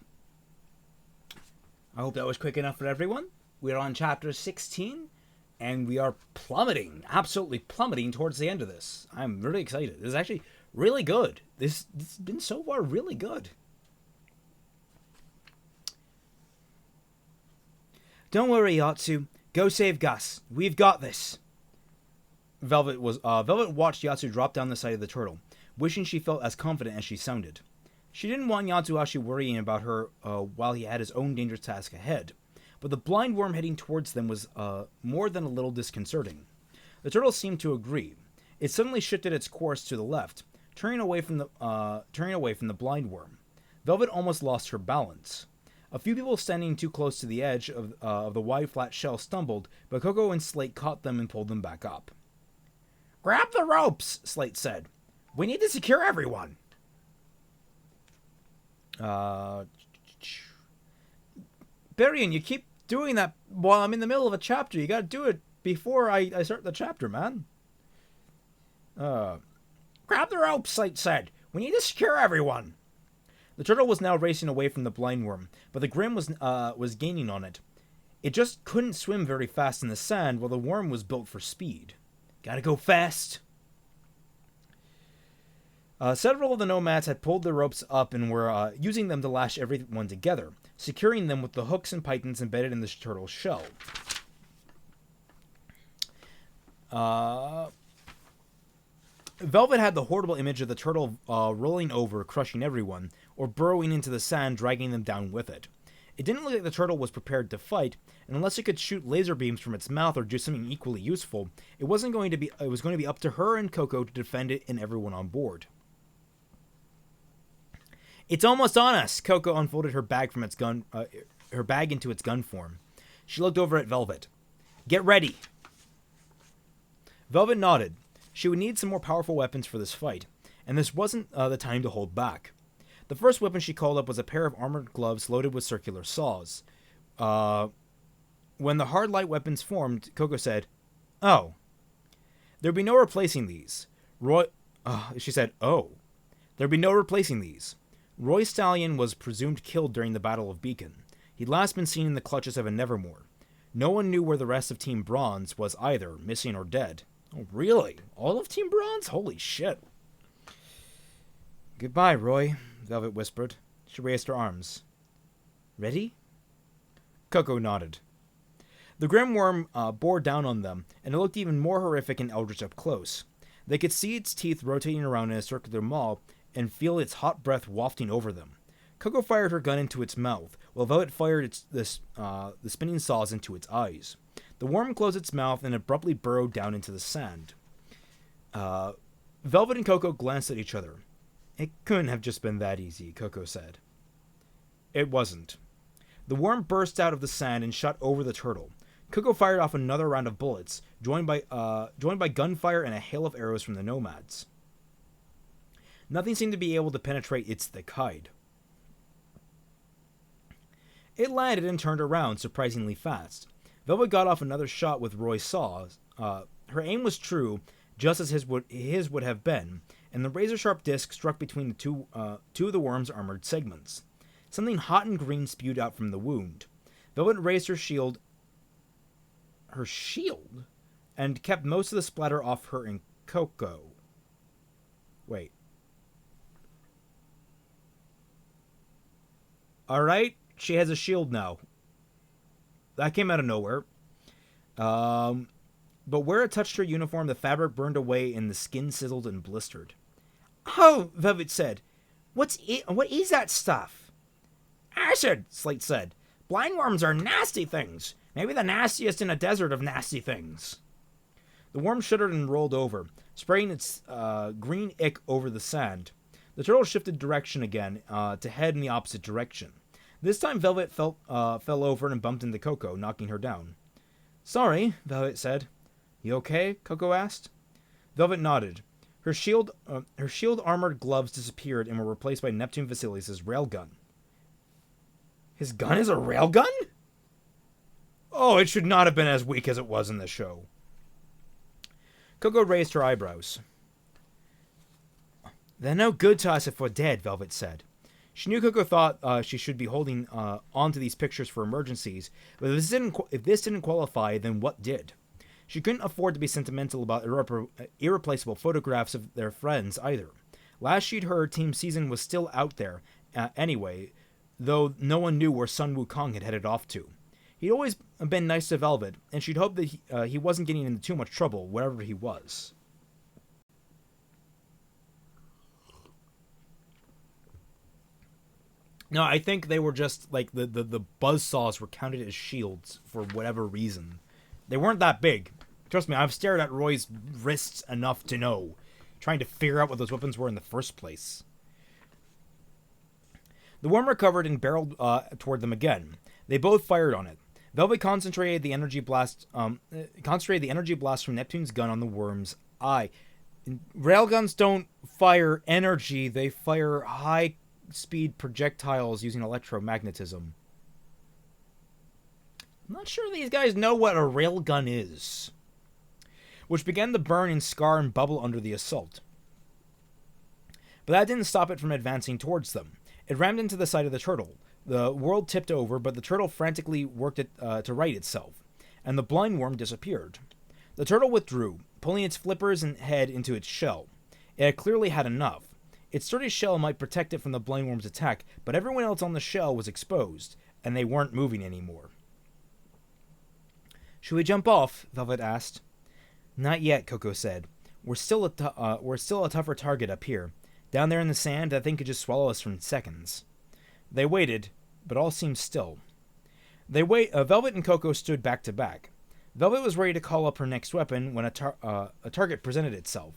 I hope that was quick enough for everyone. We're on chapter 16, and we are plummeting, absolutely plummeting towards the end of this. I'm really excited. This is actually really good. This has been so far really good. Don't worry, Yatsu. Go save Gus. We've got this. Velvet watched Yatsu drop down the side of the turtle, wishing she felt as confident as she sounded. She didn't want Yatsuhashi worrying about her while he had his own dangerous task ahead, but the blind worm heading towards them was more than a little disconcerting. The turtle seemed to agree. It suddenly shifted its course to the left, turning away from the blind worm. Velvet almost lost her balance. A few people standing too close to the edge of the wide flat shell stumbled, but Coco and Slate caught them and pulled them back up. "Grab the ropes," Slate said. "We need to secure everyone." Barian, you keep doing that while I'm in the middle of a chapter. You gotta do it before I start the chapter, man. "Grab the ropes," Slate said. "We need to secure everyone." The turtle was now racing away from the blind worm, but the Grim was gaining on it. It just couldn't swim very fast in the sand, while the worm was built for speed. Gotta go fast. Several of the nomads had pulled the ropes up and were using them to lash everyone together, securing them with the hooks and pythons embedded in the turtle's shell. Velvet had the horrible image of the turtle rolling over, crushing everyone, or burrowing into the sand, dragging them down with it. It didn't look like the turtle was prepared to fight, and unless it could shoot laser beams from its mouth or do something equally useful, it was going to be up to her and Coco to defend it and everyone on board. "It's almost on us." Coco unfolded her bag from her bag into its gun form. She looked over at Velvet. "Get ready." Velvet nodded. She would need some more powerful weapons for this fight, and this wasn't the time to hold back. The first weapon she called up was a pair of armored gloves loaded with circular saws. When the hard light weapons formed, Coco said, "Oh. There'd be no replacing these." She said, "Oh. There'd be no replacing these." Roy Stallion was presumed killed during the Battle of Beacon. He'd last been seen in the clutches of a Nevermore. No one knew where the rest of Team Bronze was either, missing or dead. Oh, really? All of Team Bronze? Holy shit. "Goodbye, Roy," Velvet whispered. She raised her arms. "Ready?" Coco nodded. The Grim Worm bore down on them, and it looked even more horrific and eldritch up close. They could see its teeth rotating around in a circular maw and feel its hot breath wafting over them. Coco fired her gun into its mouth, while Velvet fired the spinning saws into its eyes. The worm closed its mouth and abruptly burrowed down into the sand. Velvet and Coco glanced at each other. "It couldn't have just been that easy," Coco said. It wasn't. The worm burst out of the sand and shot over the turtle. Coco fired off another round of bullets, joined by gunfire and a hail of arrows from the nomads. Nothing seemed to be able to penetrate its thick hide. It landed and turned around surprisingly fast. Velvet got off another shot with Roy's saws. Her aim was true, just as his would have been, and the razor-sharp disc struck between the two of the worm's armored segments. Something hot and green spewed out from the wound. Velvet raised her shield, and kept most of the splatter off her and Coco. Wait. Alright, she has a shield now. That came out of nowhere. But where it touched her uniform, the fabric burned away and the skin sizzled and blistered. "Oh," Velvet said. What is that stuff?" "Acid," Slate said. "Blind worms are nasty things. Maybe the nastiest in a desert of nasty things." The worm shuddered and rolled over, spraying its green ick over the sand. The turtle shifted direction again to head in the opposite direction. This time Velvet fell over and bumped into Coco, knocking her down. "Sorry," Velvet said. "You okay?" Coco asked. Velvet nodded. Her shield armored gloves disappeared and were replaced by Neptune Vasilius' railgun. His gun is a railgun? Oh, it should not have been as weak as it was in the show. Coco raised her eyebrows. "They're no good to us if we're dead," Velvet said. She knew Coco thought she should be holding onto these pictures for emergencies, but if this didn't qualify, then what did? She couldn't afford to be sentimental about irreplaceable photographs of their friends either. Last she'd heard, Team Season was still out there anyway, though no one knew where Sun Wukong had headed off to. He'd always been nice to Velvet, and she'd hoped that he wasn't getting into too much trouble, wherever he was. No, I think they were just, like, the buzzsaws were counted as shields for whatever reason. They weren't that big. Trust me, I've stared at Roy's wrists enough to know, trying to figure out what those weapons were in the first place. The worm recovered and barreled toward them again. They both fired on it. Velvet concentrated the energy blast from Neptune's gun on the worm's eye. Railguns don't fire energy, they fire high-speed projectiles using electromagnetism. I'm not sure these guys know what a railgun is. Which began to burn and scar and bubble under the assault. But that didn't stop it from advancing towards them. It rammed into the side of the turtle. The world tipped over, but the turtle frantically worked it to right itself, and the blind worm disappeared. The turtle withdrew, pulling its flippers and head into its shell. It had clearly had enough. Its sturdy shell might protect it from the blind worm's attack, but everyone else on the shell was exposed, and they weren't moving anymore. "Should we jump off?" Velvet asked. "Not yet," Coco said. We're still a tougher target up here. Down there in the sand, that thing could just swallow us in seconds." They waited, but all seemed still. Velvet and Coco stood back to back. Velvet was ready to call up her next weapon when a target presented itself.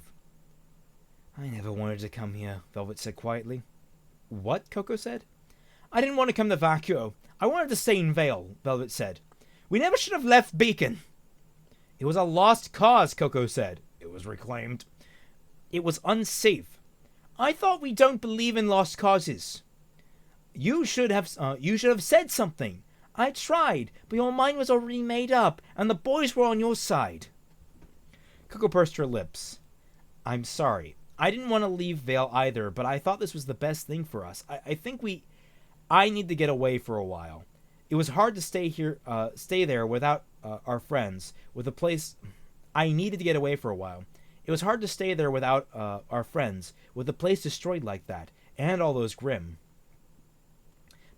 "I never wanted to come here," Velvet said quietly. "What?" Coco said. "I didn't want to come to Vacuo. I wanted to stay in Vale," Velvet said. "We never should have left Beacon." "It was a lost cause," Coco said. It was reclaimed. "It was unsafe." "I thought we don't believe in lost causes." You should have said something. "I tried, but your mind was already made up, and the boys were on your side." Coco pursed her lips. "I'm sorry. I didn't want to leave Vale either, but I thought this was the best thing for us. I need to get away for a while. It was hard to stay there without our friends, with a place. I needed to get away for a while. It was hard to stay there without our friends, with the place destroyed like that, and all those Grimm."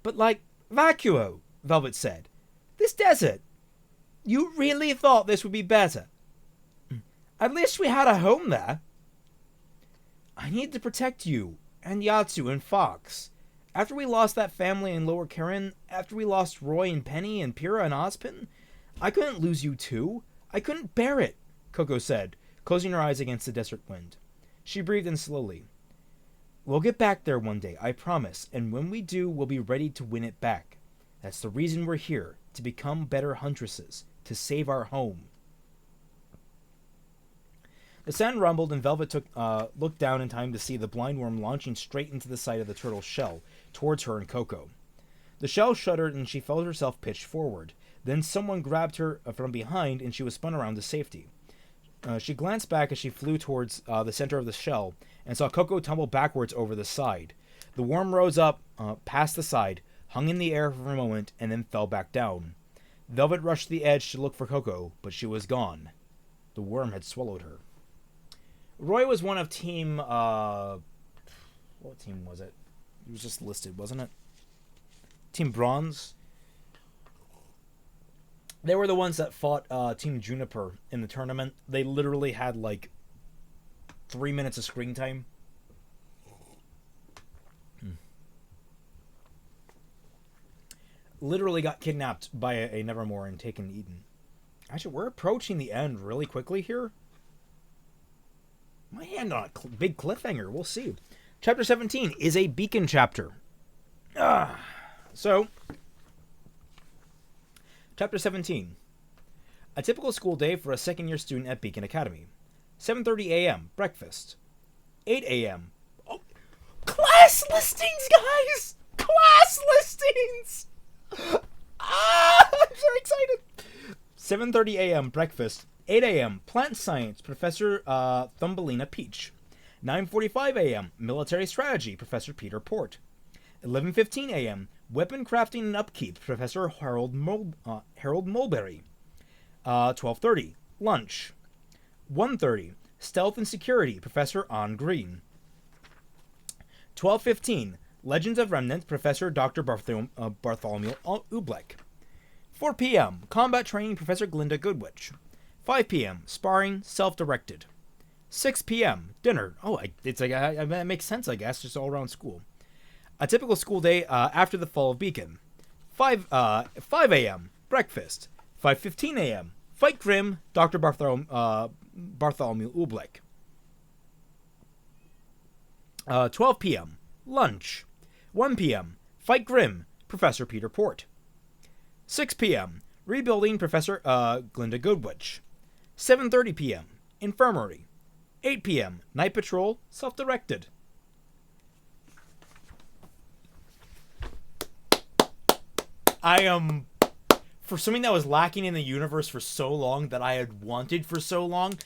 "But like Vacuo," Velvet said. "This desert. You really thought this would be better? At least we had a home there." "I need to protect you, and Yatsu, and Fox. After we lost that family in Lower Kirin, after we lost Roy and Penny, and Pyrrha and Ozpin, I couldn't lose you too. I couldn't bear it," Coco said, closing her eyes against the desert wind. She breathed in slowly. "We'll get back there one day, I promise, and when we do, we'll be ready to win it back. That's the reason we're here, to become better huntresses, to save our home." The sand rumbled, and Velvet looked down in time to see the blind worm launching straight into the side of the turtle's shell, towards her and Coco. The shell shuddered, and she felt herself pitched forward. Then someone grabbed her from behind, and she was spun around to safety. She glanced back as she flew towards the center of the shell, and saw Coco tumble backwards over the side. The worm rose up, past the side, hung in the air for a moment, and then fell back down. Velvet rushed to the edge to look for Coco, but she was gone. The worm had swallowed her. Roy was one of team... what team was it? It was just listed, wasn't it? Team Bronze. They were the ones that fought Team Juniper in the tournament. They literally had, like, 3 minutes of screen time. Literally got kidnapped by a Nevermore and taken to Eden. Actually, we're approaching the end really quickly here. Might end on a big cliffhanger. We'll see. Chapter 17 is a beacon chapter. So, Chapter 17. A typical school day for a second-year student at Beacon Academy. 7:30 a.m. Breakfast. 8 a.m. Oh, class listings, guys! Class listings! I'm so excited! 7:30 a.m. Breakfast. 8 a.m. Plant Science, Professor Thumbelina Peach. 9:45 a.m. Military Strategy, Professor Peter Port. 11:15 a.m. Weapon crafting and upkeep, Professor Harold Mulberry. 12:30 lunch. 1:30 stealth and security, Professor An Green. 12:15 Legends of Remnant, Professor Dr. Bartholomew Oobleck. 4 p.m. Combat training, Professor Glinda Goodwitch. 5 p.m. Sparring, self-directed. 6 p.m. Dinner. It makes sense, I guess, just all around school. A typical school day after the fall of Beacon. 5 a.m. Breakfast. 5:15 a.m. Fight Grim, Dr. Bartholomew Oobleck. 12 p.m. Lunch. 1 p.m. Fight Grim, Professor Peter Port. 6 p.m. Rebuilding, Professor Glinda Goodwitch. 7:30 p.m. Infirmary. 8 p.m. Night Patrol, self-directed. For something that was lacking in the universe for so long, that I had wanted for so long,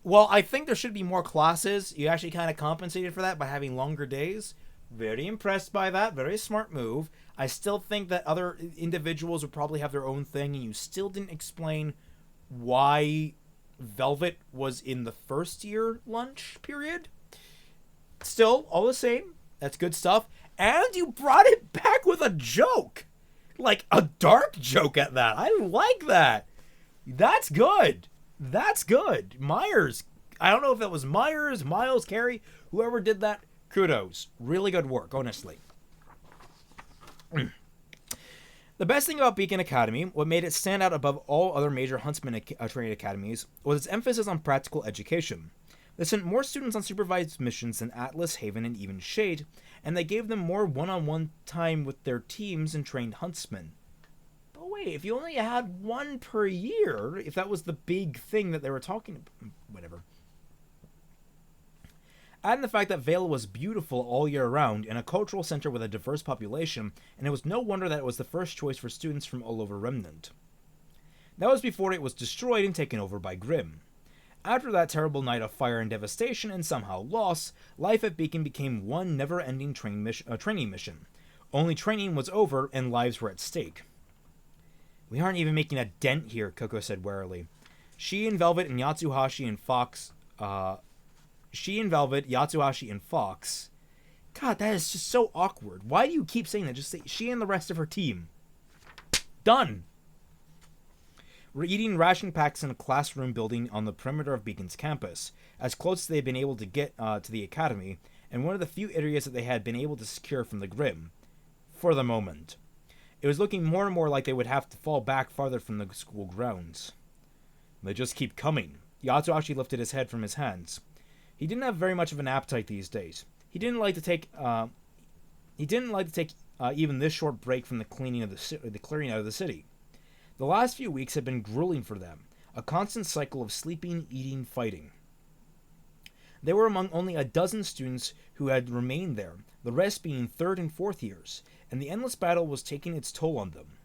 well, I think there should be more classes. You actually kind of compensated for that by having longer days. Very impressed by that. Very smart move. I still think that other individuals would probably have their own thing, and you still didn't explain why Velvet was in the first year lunch period. Still, all the same, that's good stuff. And you brought it back with a joke. Like a dark joke at that. I like that. That's good. That's good. Myers. I don't know if that was Myers, Miles, Carey, whoever did that. Kudos. Really good work, honestly. The best thing about Beacon Academy, what made it stand out above all other major Huntsman training academies, was its emphasis on practical education. They sent more students on supervised missions than Atlas, Haven, and even Shade, and they gave them more one-on-one time with their teams and trained huntsmen. But wait, if you only had one per year, if that was the big thing that they were talking about, whatever. Add in the fact that Vale was beautiful all year round and a cultural center with a diverse population, and it was no wonder that it was the first choice for students from all over Remnant. That was before it was destroyed and taken over by Grimm. After that terrible night of fire and devastation and somehow loss, life at Beacon became one never-ending training mission. Only training was over and lives were at stake. We aren't even making a dent here, Coco said warily. She and Velvet, Yatsuhashi, and Fox... God, that is just so awkward. Why do you keep saying that? Just say she and the rest of her team. Done! We're eating ration packs in a classroom building on the perimeter of Beacon's campus, as close as they've been able to get to the academy, and one of the few areas that they had been able to secure from the Grimm. For the moment. It was looking more and more like they would have to fall back farther from the school grounds. They just keep coming. Yatsuhashi lifted his head from his hands. He didn't have very much of an appetite these days. He didn't like to take even this short break from the clearing out of the city. The last few weeks had been grueling for them, a constant cycle of sleeping, eating, fighting. They were among only a dozen students who had remained there, the rest being third and fourth years, and the endless battle was taking its toll on them.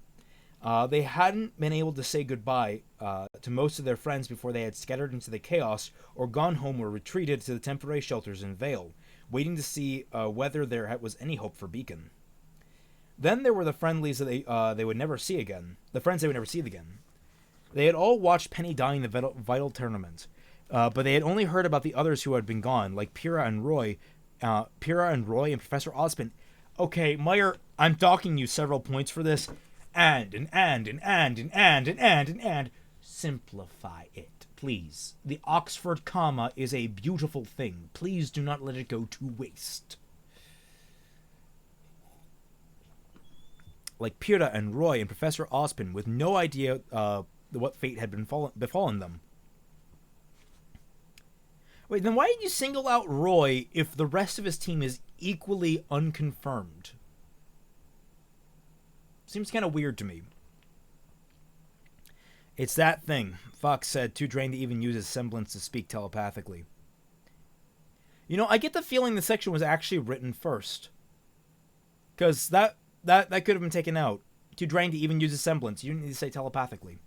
They hadn't been able to say goodbye to most of their friends before they had scattered into the chaos or gone home or retreated to the temporary shelters in Vale, waiting to see whether there was any hope for Beacon. Then there were the friendlies that they would never see again. The friends they would never see again. They had all watched Penny die in the vital tournament, but they had only heard about the others who had been gone, like Pyrrha and Roy, and Professor Osmond. Okay, Meyer, I'm docking you several points for this. And. Simplify it, please. The Oxford comma is a beautiful thing. Please do not let it go to waste. Like Pyrrha and Roy and Professor Ozpin, with no idea what fate had befallen them. Wait, then why did you single out Roy if the rest of his team is equally unconfirmed? Seems kind of weird to me. It's that thing, Fox said, too drained to even use his semblance to speak telepathically. You know, I get the feeling the section was actually written first. Because that could have been taken out. Too drained to even use his semblance. You didn't need to say telepathically.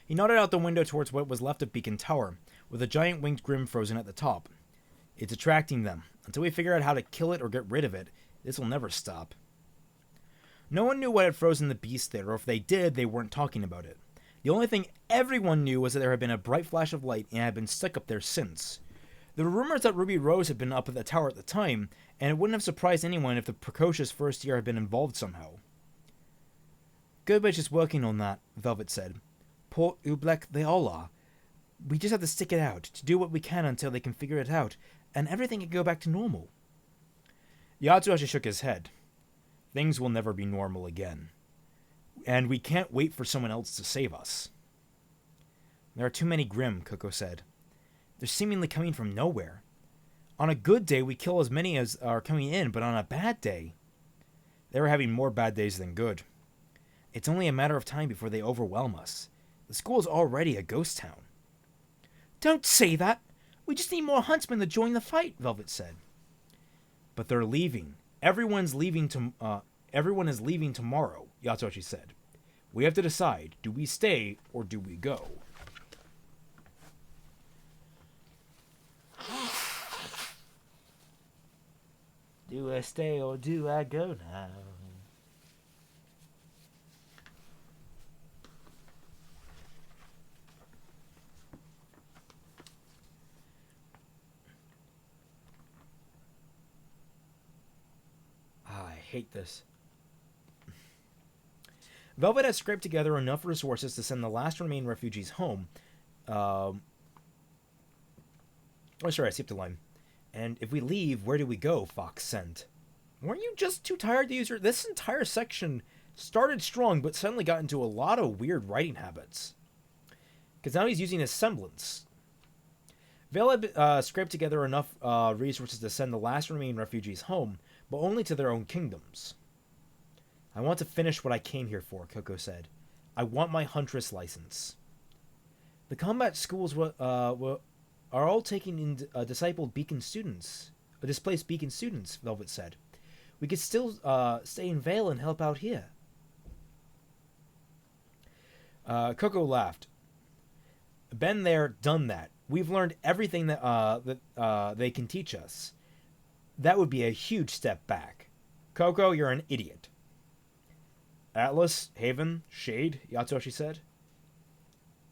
He nodded out the window towards what was left of Beacon Tower, with a giant winged Grimm frozen at the top. It's attracting them. Until we figure out how to kill it or get rid of it, this will never stop. No one knew what had frozen the beast there, or if they did, they weren't talking about it. The only thing everyone knew was that there had been a bright flash of light and had been stuck up there since. There were rumors that Ruby Rose had been up at the tower at the time, and it wouldn't have surprised anyone if the precocious first year had been involved somehow. Goodwitch is working on that, Velvet said. Poor Oobleck, they all are. We just have to stick it out, to do what we can until they can figure it out, and everything can go back to normal. Yatsuhashi shook his head. Things will never be normal again. And we can't wait for someone else to save us. There are too many Grimm, Coco said. They're seemingly coming from nowhere. On a good day, we kill as many as are coming in, but on a bad day... They were having more bad days than good. It's only a matter of time before they overwhelm us. The school is already a ghost town. Don't say that! We just need more huntsmen to join the fight, Velvet said. But they're leaving. Everyone is leaving tomorrow, Yatsuhashi said. We have to decide, do we stay or do we go? Do I stay or do I go now? I hate this. Velvet has scraped together enough resources to send the last remaining refugees home. I skipped a line. And if we leave, where do we go? Fox sent. Weren't you just too tired to use your... This entire section started strong, but suddenly got into a lot of weird writing habits. Because now he's using his semblance. Vale had scraped together enough resources to send the last remaining refugees home, but only to their own kingdoms. I want to finish what I came here for, Coco said. I want my Huntress license. The combat schools are all taking in discipled Beacon students, displaced Beacon students, Velvet said. We could still stay in Vale and help out here. Coco laughed. Been there, done that. We've learned everything that they can teach us. That would be a huge step back. Coco, you're an idiot. Atlas, Haven, Shade, Yatsuhashi said.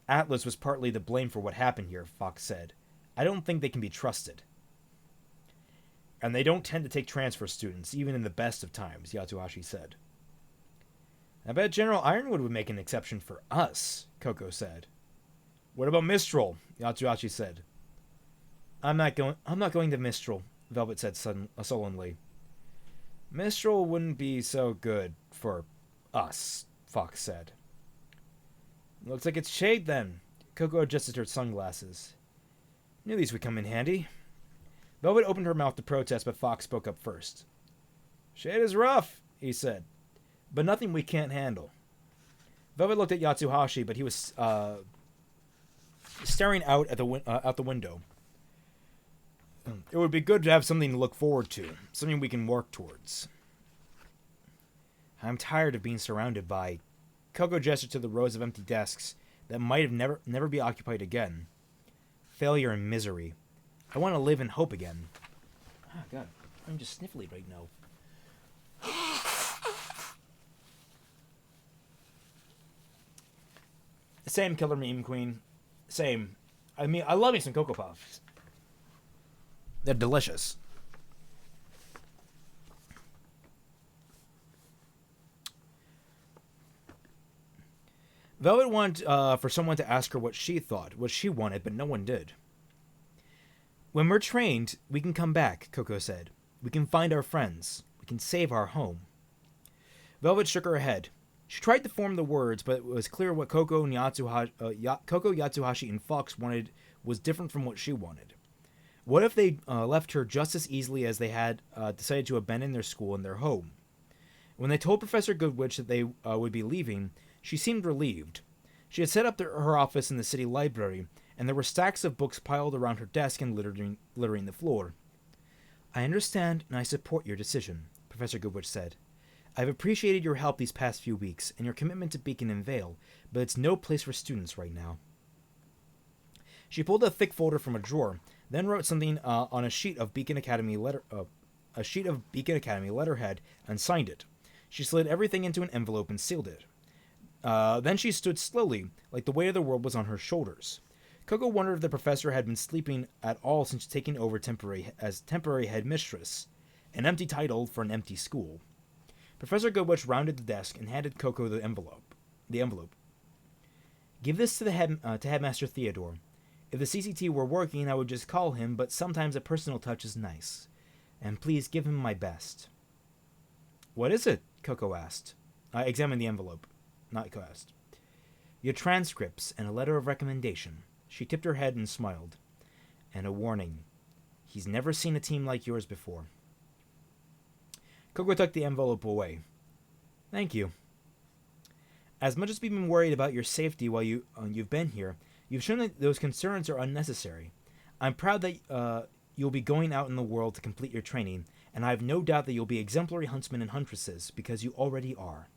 Atlas was partly to blame for what happened here, Fox said. I don't think they can be trusted. And they don't tend to take transfer students, even in the best of times, Yatsuhashi said. I bet General Ironwood would make an exception for us, Coco said. What about Mistral? Yatsuhashi said. I'm not going to Mistral, Velvet said sullenly. Mistral wouldn't be so good for us, Fox said. Looks like it's Shade then. Coco adjusted her sunglasses. Knew these would come in handy. Velvet opened her mouth to protest, but Fox spoke up first. Shade is rough, he said, but nothing we can't handle. Velvet looked at Yatsuhashi, but he was staring out at the window. It would be good to have something to look forward to, something we can work towards. I'm tired of being surrounded by... Coco gestured to the rows of empty desks that might have never be occupied again. Failure and misery. I want to live in hope again. Oh, God. I'm just sniffly right now. Same, Killer Meme Queen. Same. I mean, I love me some Cocoa Puffs. They're delicious. Velvet wanted for someone to ask her what she thought, what she wanted, but no one did. When we're trained, we can come back, Coco said. We can find our friends. We can save our home. Velvet shook her head. She tried to form the words, but it was clear what Coco, Yatsuhashi, and Fox wanted was different from what she wanted. What if they left her just as easily as they had decided to abandon their school and their home? When they told Professor Goodwitch that they would be leaving, she seemed relieved. She had set up her office in the city library, and there were stacks of books piled around her desk and littering the floor. I understand and I support your decision, Professor Goodwitch said. I've appreciated your help these past few weeks and your commitment to Beacon and Vale, but it's no place for students right now. She pulled a thick folder from a drawer, then wrote something on a sheet of Beacon Academy letterhead and signed it. She slid everything into an envelope and sealed it. Then she stood slowly, like the weight of the world was on her shoulders. Coco wondered if the professor had been sleeping at all since taking over as temporary headmistress, an empty title for an empty school. Professor Goodwitch rounded the desk and handed Coco the envelope. Give this to Headmaster Theodore. If the CCT were working, I would just call him, but sometimes a personal touch is nice. And please give him my best. What is it? Coco asked. I examined the envelope. Coco asked. Your transcripts and a letter of recommendation. She tipped her head and smiled. And a warning. He's never seen a team like yours before. Coco took the envelope away. Thank you. As much as we've been worried about your safety while you've been here, you've shown that those concerns are unnecessary. I'm proud that you'll be going out in the world to complete your training, and I have no doubt that you'll be exemplary huntsmen and huntresses, because you already are.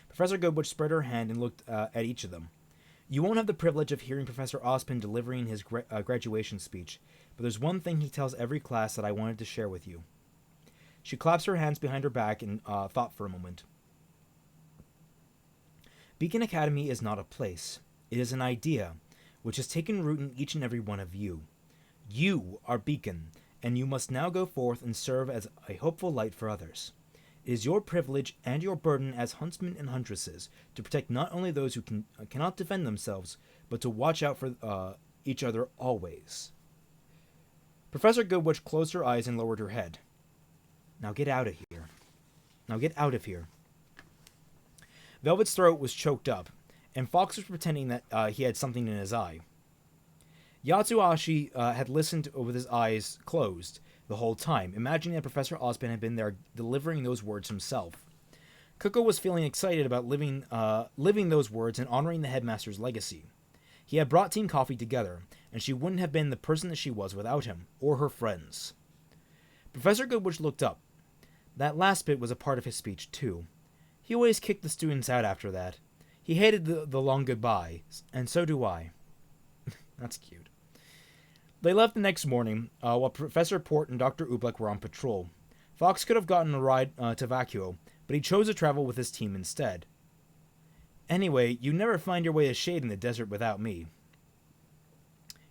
Professor Goodwitch spread her hand and looked at each of them. You won't have the privilege of hearing Professor Ozpin delivering his graduation speech, but there's one thing he tells every class that I wanted to share with you. She clasped her hands behind her back and thought for a moment. Beacon Academy is not a place. It is an idea, which has taken root in each and every one of you. You are Beacon, and you must now go forth and serve as a hopeful light for others. It is your privilege and your burden as huntsmen and huntresses to protect not only those who cannot defend themselves, but to watch out for each other always. Professor Goodwitch closed her eyes and lowered her head. Now get out of here. Now get out of here. Velvet's throat was choked up, and Fox was pretending that he had something in his eye. Yatsuashi had listened with his eyes closed the whole time, imagining that Professor Ozpin had been there delivering those words himself. Coco was feeling excited about living those words and honoring the headmaster's legacy. He had brought Team Coffee together, and she wouldn't have been the person that she was without him, or her friends. Professor Goodwitch looked up. That last bit was a part of his speech, too. He always kicked the students out after that. He hated the long goodbye, and so do I. That's cute. They left the next morning, while Professor Port and Dr. Oobleck were on patrol. Fox could have gotten a ride to Vacuo, but he chose to travel with his team instead. Anyway, you never find your way to shade in the desert without me,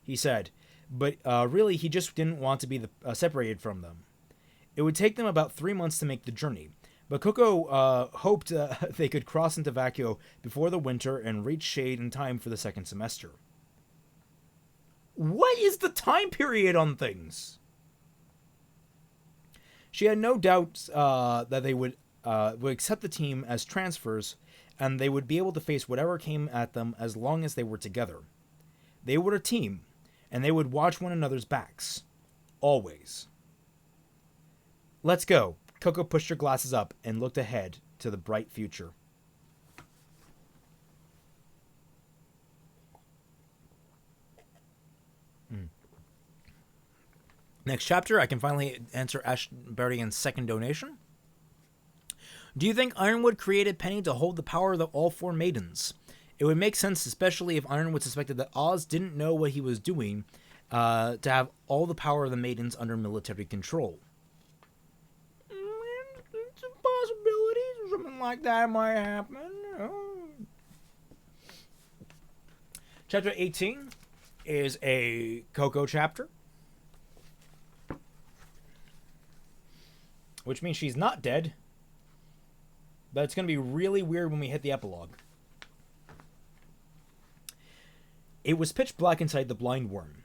he said, but really he just didn't want to be separated from them. It would take them about 3 months to make the journey, but Coco hoped they could cross into Vacuo before the winter and reach shade in time for the second semester. What is the time period on things? She had no doubts that they would accept the team as transfers, and they would be able to face whatever came at them as long as they were together. They were a team, and they would watch one another's backs. Always. Let's go. Coco pushed her glasses up and looked ahead to the bright future. Next chapter, I can finally answer Ashbarian's second donation. Do you think Ironwood created Penny to hold the power of all four maidens? It would make sense, especially if Ironwood suspected that Oz didn't know what he was doing, to have all the power of the maidens under military control. It's a possibility. Something like that might happen. Chapter 18 is a Coco chapter, which means she's not dead, but it's going to be really weird when we hit the epilogue. It was pitch black inside the blind worm.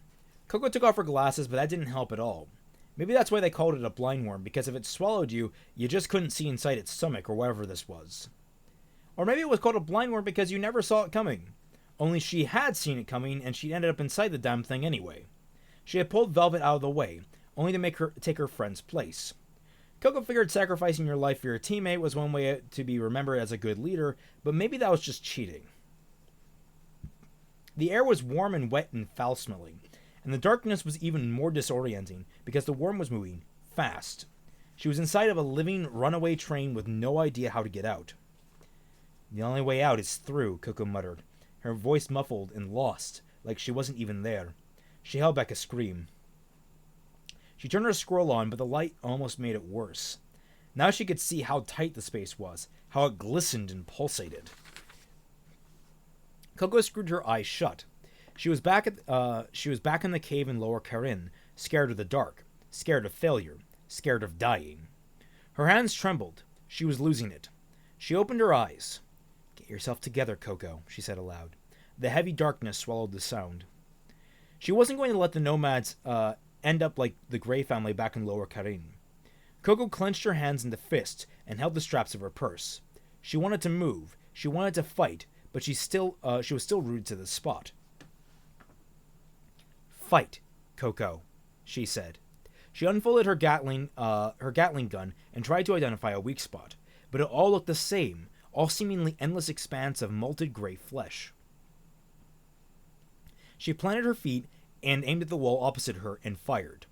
Coco took off her glasses, but that didn't help at all. Maybe that's why they called it a blind worm, because if it swallowed you, you just couldn't see inside its stomach or whatever this was. Or maybe it was called a blind worm because you never saw it coming. Only she had seen it coming, and she ended up inside the damn thing anyway. She had pulled Velvet out of the way, only to make her take her friend's place. Coco figured sacrificing your life for your teammate was one way to be remembered as a good leader, but maybe that was just cheating. The air was warm and wet and foul-smelling, and the darkness was even more disorienting because the worm was moving fast. She was inside of a living runaway train with no idea how to get out. The only way out is through, Coco muttered, her voice muffled and lost, like she wasn't even there. She held back a scream. She turned her scroll on, but the light almost made it worse. Now she could see how tight the space was, how it glistened and pulsated. Coco screwed her eyes shut. She was back in the cave in Lower Karin, scared of the dark, scared of failure, scared of dying. Her hands trembled. She was losing it. She opened her eyes. "Get yourself together, Coco," she said aloud. The heavy darkness swallowed the sound. She wasn't going to let the nomads end up like the Grey family back in Lower Karin. Coco clenched her hands into fists and held the straps of her purse. She wanted to move. She wanted to fight, but she was still rooted to the spot. "Fight, Coco," she said. She unfolded her Gatling gun and tried to identify a weak spot, but it all looked the same, all seemingly endless expanse of molted gray flesh. She planted her feet and aimed at the wall opposite her and fired.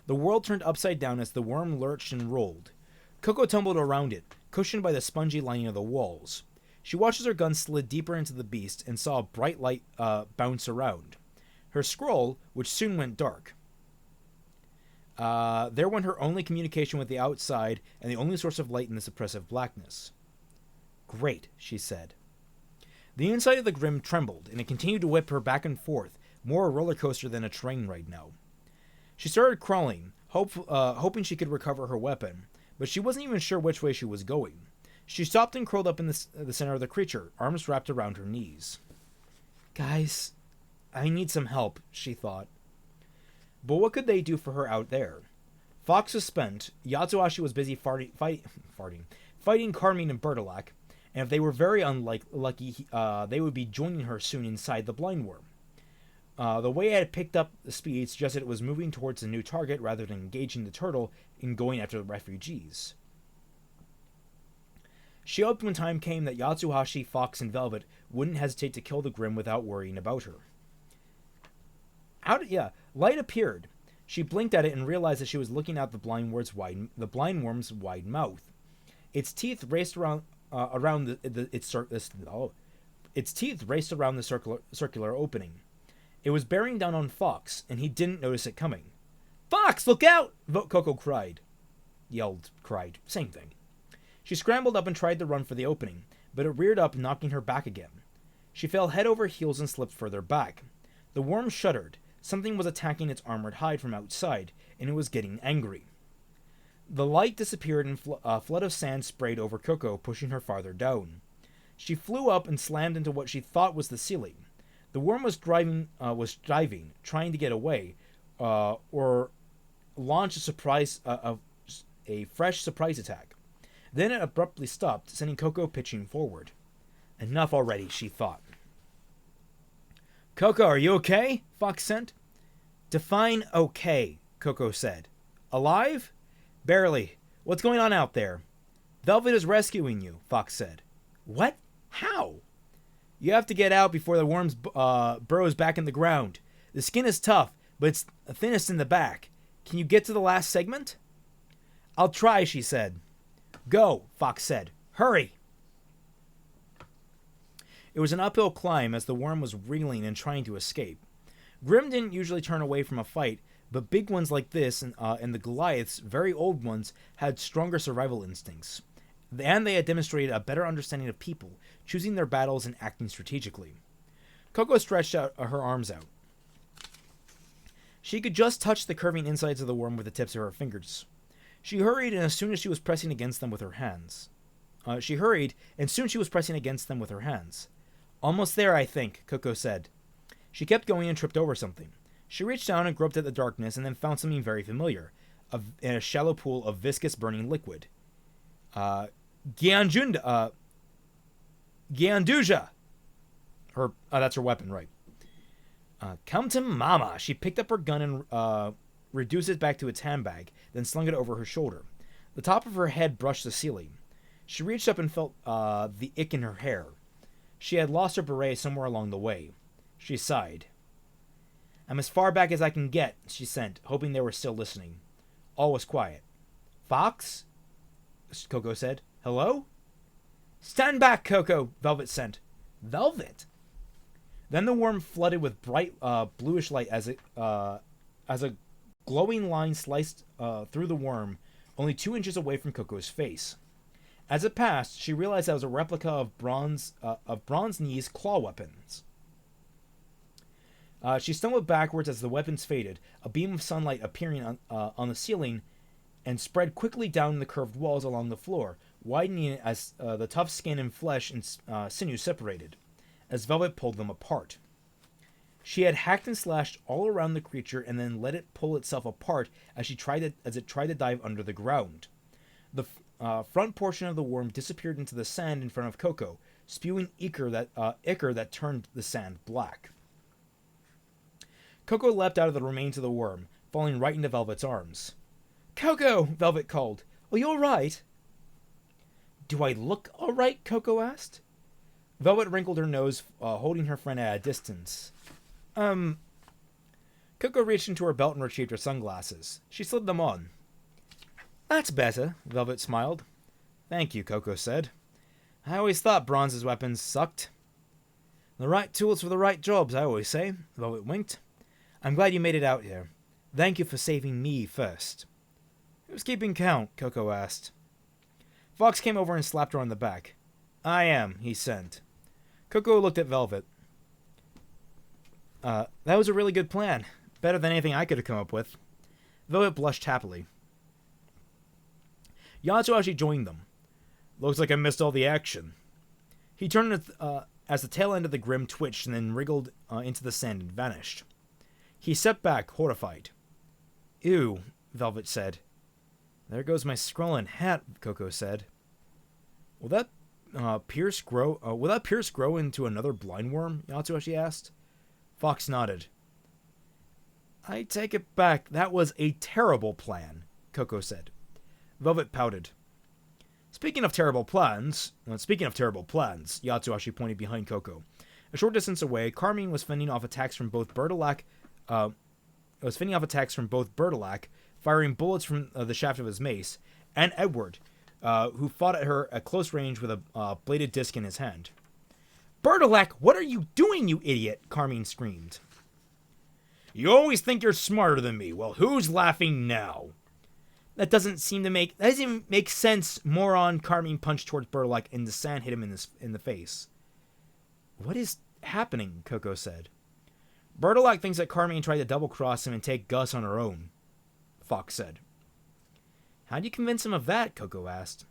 The world turned upside down as the worm lurched and rolled. Coco tumbled around it, cushioned by the spongy lining of the walls. She watched as her gun slid deeper into the beast and saw a bright light bounce around. Her scroll, which soon went dark. There went her only communication with the outside and the only source of light in this oppressive blackness. "Great," she said. The inside of the Grim trembled, and it continued to whip her back and forth, more a roller coaster than a train ride now. She started crawling, hoping she could recover her weapon, but she wasn't even sure which way she was going. She stopped and curled up in the center of the creature, arms wrapped around her knees. "Guys, I need some help," she thought. But what could they do for her out there? Fox was spent, Yatsuhashi was busy fighting Carmine and Bertilac, and if they were very unlucky, they would be joining her soon inside the blind worm. The way it had picked up the speed suggested it was moving towards a new target rather than engaging the turtle in going after the refugees. She hoped when time came that Yatsuhashi, Fox, and Velvet wouldn't hesitate to kill the Grim without worrying about her. Light appeared. She blinked at it and realized that she was looking out the blind worm's wide mouth. Its teeth raced around the circular opening. It was bearing down on Fox, and he didn't notice it coming. "Fox, look out!" Coco cried. Same thing. She scrambled up and tried to run for the opening, but it reared up, knocking her back again. She fell head over heels and slipped further back. The worm shuddered. Something was attacking its armored hide from outside, and it was getting angry. The light disappeared and a flood of sand sprayed over Coco, pushing her farther down. She flew up and slammed into what she thought was the ceiling. The worm was diving, trying to get away, or launch a fresh surprise attack. Then it abruptly stopped, sending Coco pitching forward. Enough already, she thought. "Coco, are you okay?" Fox sent. "Define okay," Coco said. "Alive?" "Barely. What's going on out there?" "Velvet is rescuing you," Fox said. "What? How?" "You have to get out before the worm burrows back in the ground. The skin is tough, but it's thinnest in the back. Can you get to the last segment?" "I'll try," she said. "Go," Fox said. "Hurry!" It was an uphill climb as the worm was reeling and trying to escape. Grim didn't usually turn away from a fight, but big ones like this and the Goliaths, very old ones, had stronger survival instincts. And they had demonstrated a better understanding of people, choosing their battles and acting strategically. Coco stretched her arms out. She could just touch the curving insides of the worm with the tips of her fingers. She hurried, and soon she was pressing against them with her hands. "Almost there, I think," Coco said. She kept going and tripped over something. She reached down and groped at the darkness and then found something very familiar, in a shallow pool of viscous burning liquid. Gyanduja! That's her weapon, right. "Come to mama!" She picked up her gun and reduced it back to its handbag, then slung it over her shoulder. The top of her head brushed the ceiling. She reached up and felt the ick in her hair. She had lost her beret somewhere along the way. She sighed. "I'm as far back as I can get," she sent, hoping they were still listening. All was quiet. "Fox?" Coco said. "Hello?" "Stand back, Coco," Velvet sent. "Velvet?" Then the worm flooded with bright bluish light as a glowing line sliced through the worm, only 2 inches away from Coco's face. As it passed, she realized that it was a replica of bronze knees claw weapons. She stumbled backwards as the weapons faded, a beam of sunlight appearing on the ceiling and spread quickly down the curved walls along the floor, widening it as the tough skin and flesh and sinew separated, as Velvet pulled them apart. She had hacked and slashed all around the creature and then let it pull itself apart as it tried to dive under the ground. The front portion of the worm disappeared into the sand in front of Coco, spewing ichor that turned the sand black. Coco leapt out of the remains of the worm, falling right into Velvet's arms. "Coco!" Velvet called. "Are you all right?" "Do I look all right?" Coco asked. Velvet wrinkled her nose, holding her friend at a distance. Coco reached into her belt and retrieved her sunglasses. She slid them on. "That's better," Velvet smiled. "Thank you," Coco said. "I always thought Bronze's weapons sucked." "The right tools for the right jobs, I always say," Velvet winked. "I'm glad you made it out here. Thank you for saving me first." "Who's keeping count?" Coco asked. Fox came over and slapped her on the back. "I am," he said. Coco looked at Velvet. That was a really good plan. Better than anything I could have come up with." Velvet blushed happily. Yatsuashi joined them. "Looks like I missed all the action." He turned as the tail end of the grim twitched and then wriggled into the sand and vanished. He stepped back, horrified. "Ew," Velvet said. "There goes my Skrullen hat," Coco said. Will that pierce grow into another blind worm?" Yatsuashi asked. Fox nodded. "I take it back. That was a terrible plan," Coco said. Velvet pouted. Speaking of terrible plans, Yatsuashi pointed behind Coco. A short distance away, Carmine was fending off attacks from both Bertilac, firing bullets from the shaft of his mace, and Edward, who fought at her at close range with a bladed disc in his hand. "Bertilac, what are you doing, you idiot?" Carmine screamed. "You always think you're smarter than me. Well, who's laughing now?" That doesn't make sense, moron." Carmine punched towards Bertilac and the sand hit him in the face. "What is happening?" Coco said. "Bertilac thinks that Carmine tried to double-cross him and take Gus on her own," Fox said. "How'd you convince him of that?" Coco asked.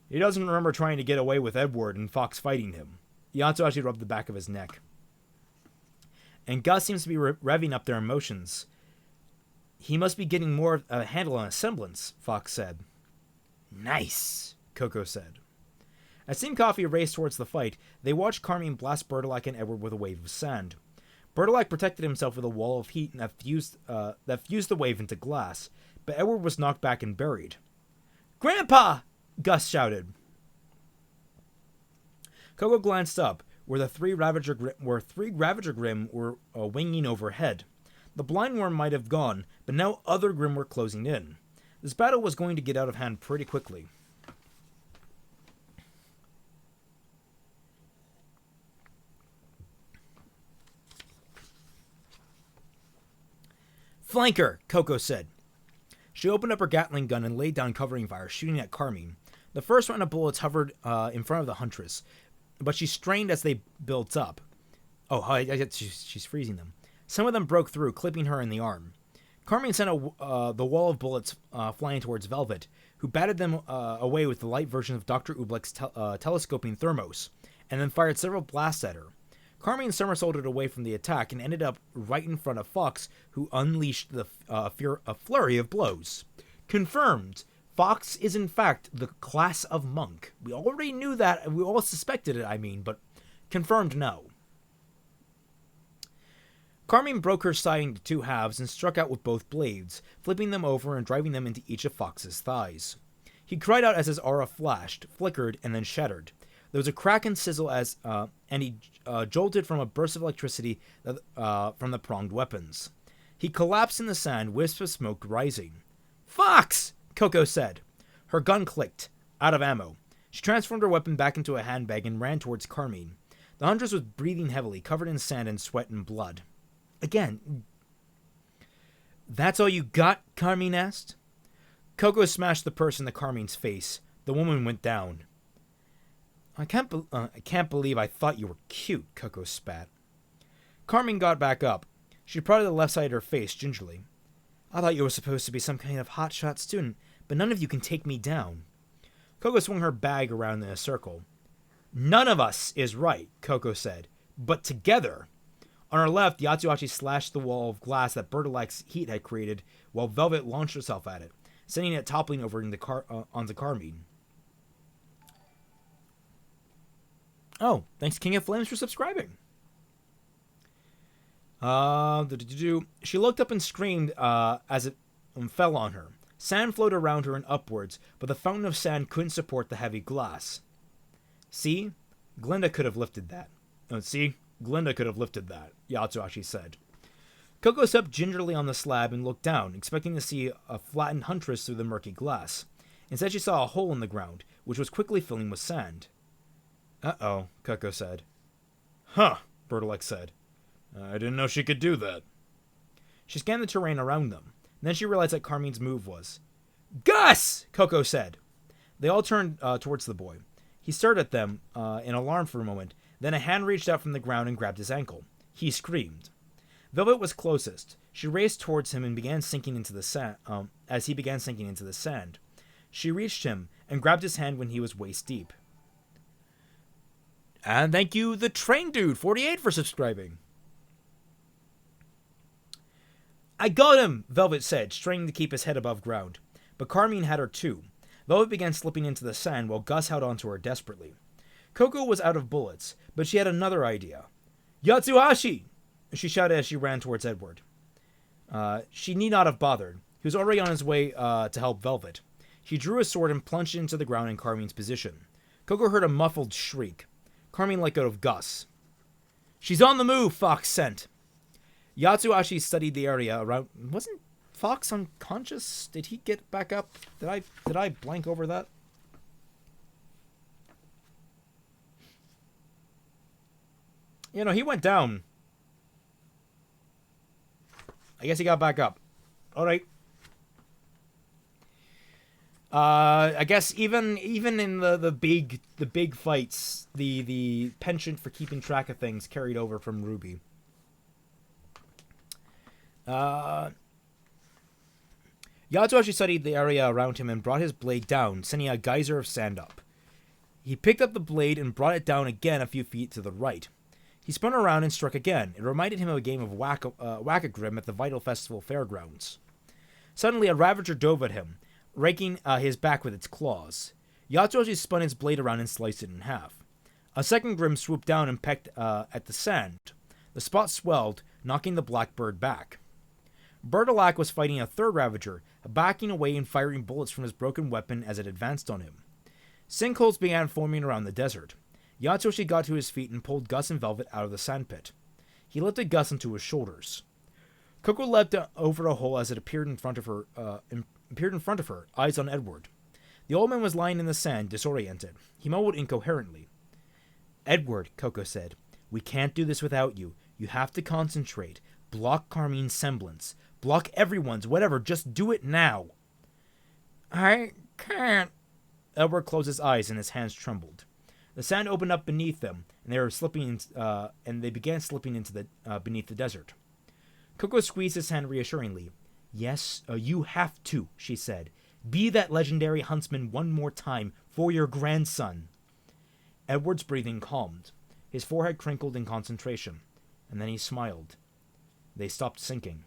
"He doesn't remember trying to get away with Edward and Fox fighting him." Yatsuashi rubbed the back of his neck. "And Gus seems to be revving up their emotions. He must be getting more of a handle on his semblance," Fox said. "Nice," Coco said. As Team Coffee raced towards the fight, they watched Carmine blast Bertilac and Edward with a wave of sand. Bertilac protected himself with a wall of heat that fused the wave into glass, but Edward was knocked back and buried. "Grandpa!" Gus shouted. Coco glanced up, where three Ravager Grimm were winging overhead. The blind worm might have gone, but now other Grimm were closing in. This battle was going to get out of hand pretty quickly. "Flanker," Coco said. She opened up her Gatling gun and laid down covering fire, shooting at Carmine. The first round of bullets hovered in front of the Huntress, but she strained as they built up. She's freezing them. Some of them broke through, clipping her in the arm. Carmine sent the wall of bullets flying towards Velvet, who batted them away with the light version of Dr. Oobleck's telescoping thermos, and then fired several blasts at her. Carmine somersaulted away from the attack and ended up right in front of Fox, who unleashed a flurry of blows. Confirmed. Fox is in fact the class of monk. We already knew that. We all suspected it, but confirmed no. Carmine broke her side into two halves and struck out with both blades, flipping them over and driving them into each of Fox's thighs. He cried out as his aura flashed, flickered, and then shattered. There was a crack and sizzle and he jolted from a burst of electricity from the pronged weapons. He collapsed in the sand, wisps of smoke rising. "Fox!" Coco said. Her gun clicked, out of ammo. She transformed her weapon back into a handbag and ran towards Carmine. The huntress was breathing heavily, covered in sand and sweat and blood. Again. That's all you got? Carmine asked. Coco smashed the purse into Carmine's face. The woman went down. I can't believe I thought you were cute, Coco spat. Carmine got back up. She prodded the left side of her face gingerly. I thought you were supposed to be some kind of hotshot student, but none of you can take me down. Coco swung her bag around in a circle. None of us is right, Coco said, but together. On her left, Yatsuhashi slashed the wall of glass that Bertilak's heat had created, while Velvet launched herself at it, sending it toppling over onto Carmine. Oh, thanks King of Flames for subscribing. She looked up and screamed as it fell on her. Sand flowed around her and upwards, but the fountain of sand couldn't support the heavy glass. See? Glinda could have lifted that. Yatsuhashi said. Coco stepped gingerly on the slab and looked down, expecting to see a flattened huntress through the murky glass. Instead, she saw a hole in the ground, which was quickly filling with sand. Uh-oh, Coco said. Huh, Bertilak said. I didn't know she could do that. She scanned the terrain around them. Then she realized what Carmine's move was. Gus! Coco said. They all turned towards the boy. He stared at them in alarm for a moment. Then a hand reached out from the ground and grabbed his ankle. He screamed. Velvet was closest. She raced towards him and began sinking into the sand. As he began sinking into the sand, she reached him and grabbed his hand when he was waist deep. And thank you, the Train Dude 48, for subscribing. I got him, Velvet said, straining to keep his head above ground. But Carmine had her too. Velvet began slipping into the sand while Gus held onto her desperately. Coco was out of bullets, but she had another idea. Yatsuhashi! She shouted as she ran towards Edward. She need not have bothered. He was already on his way to help Velvet. He drew his sword and plunged into the ground in Carmine's position. Coco heard a muffled shriek. Carmine let go of Gus. She's on the move, Fox sent. Yatsuhashi studied the area around. Wasn't Fox unconscious? Did he get back up? Did I blank over that? He went down. I guess he got back up. All right. I guess even in the big fights, the penchant for keeping track of things carried over from RWBY. Yatsuhashi studied the area around him and brought his blade down, sending a geyser of sand up. He picked up the blade and brought it down again a few feet to the right. He spun around and struck again. It reminded him of a game of Whack-A-Grim at the Vital Festival fairgrounds. Suddenly, a Ravager dove at him, raking his back with its claws. Yatsuhashi spun his blade around and sliced it in half. A second Grim swooped down and pecked at the sand. The spot swelled, knocking the Blackbird back. Bertilak was fighting a third Ravager, backing away and firing bullets from his broken weapon as it advanced on him. Sinkholes began forming around the desert. Yatsuhashi got to his feet and pulled Gus and Velvet out of the sandpit. He lifted Gus onto his shoulders. Coco leapt over a hole as it appeared in front of her, eyes on Edward. The old man was lying in the sand, disoriented. He mumbled incoherently. Edward, Coco said, we can't do this without you. You have to concentrate. Block Carmine's semblance. Block everyone's, whatever. Just do it now. I can't. Edward closed his eyes and his hands trembled. The sand opened up beneath them, and they began slipping into the beneath the desert. Coco squeezed his hand reassuringly. Yes, you have to, she said. Be that legendary huntsman one more time for your grandson. Edward's breathing calmed. His forehead crinkled in concentration, and then he smiled. They stopped sinking.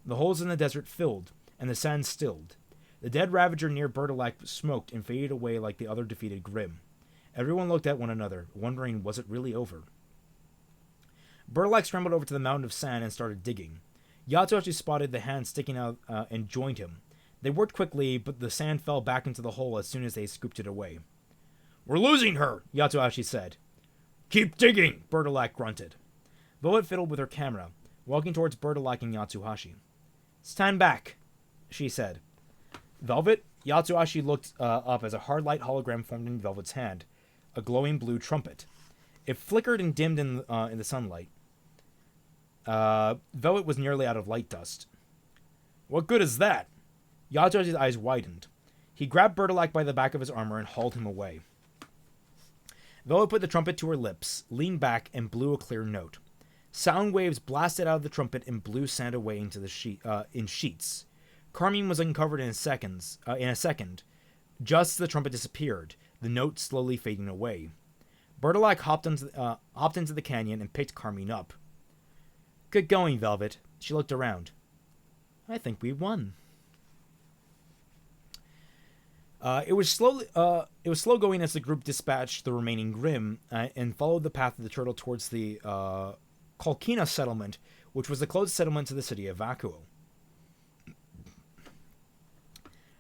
The holes in the desert filled, and the sand stilled. The dead Ravager near Bertilak smoked and faded away like the other defeated Grim. Everyone looked at one another, wondering was it really over. Bertilak scrambled over to the mountain of sand and started digging. Yatsuhashi spotted the hand sticking out and joined him. They worked quickly, but the sand fell back into the hole as soon as they scooped it away. We're losing her, Yatsuhashi said. Keep digging, Bertilak grunted. Velvet fiddled with her camera, walking towards Bertilak and Yatsuhashi. Stand back, she said. Velvet? Yatsuhashi looked up as a hard light hologram formed in Velvet's hand, a glowing blue trumpet. It flickered and dimmed in the sunlight. Velvet was nearly out of light dust. What good is that? Yatoshi's eyes widened. He grabbed Bertilac by the back of his armor and hauled him away. Velvet put the trumpet to her lips, leaned back, and blew a clear note. Sound waves blasted out of the trumpet and blew sand away into the in sheets. Carmine was uncovered in a second. Just as the trumpet disappeared, the note slowly fading away. Bertilac hopped into the canyon and picked Carmine up. Good going, Velvet. She looked around. I think we won. It was slow going as the group dispatched the remaining Grimm and followed the path of the turtle towards the Kolkina settlement, which was the closest settlement to the city of Vakuo.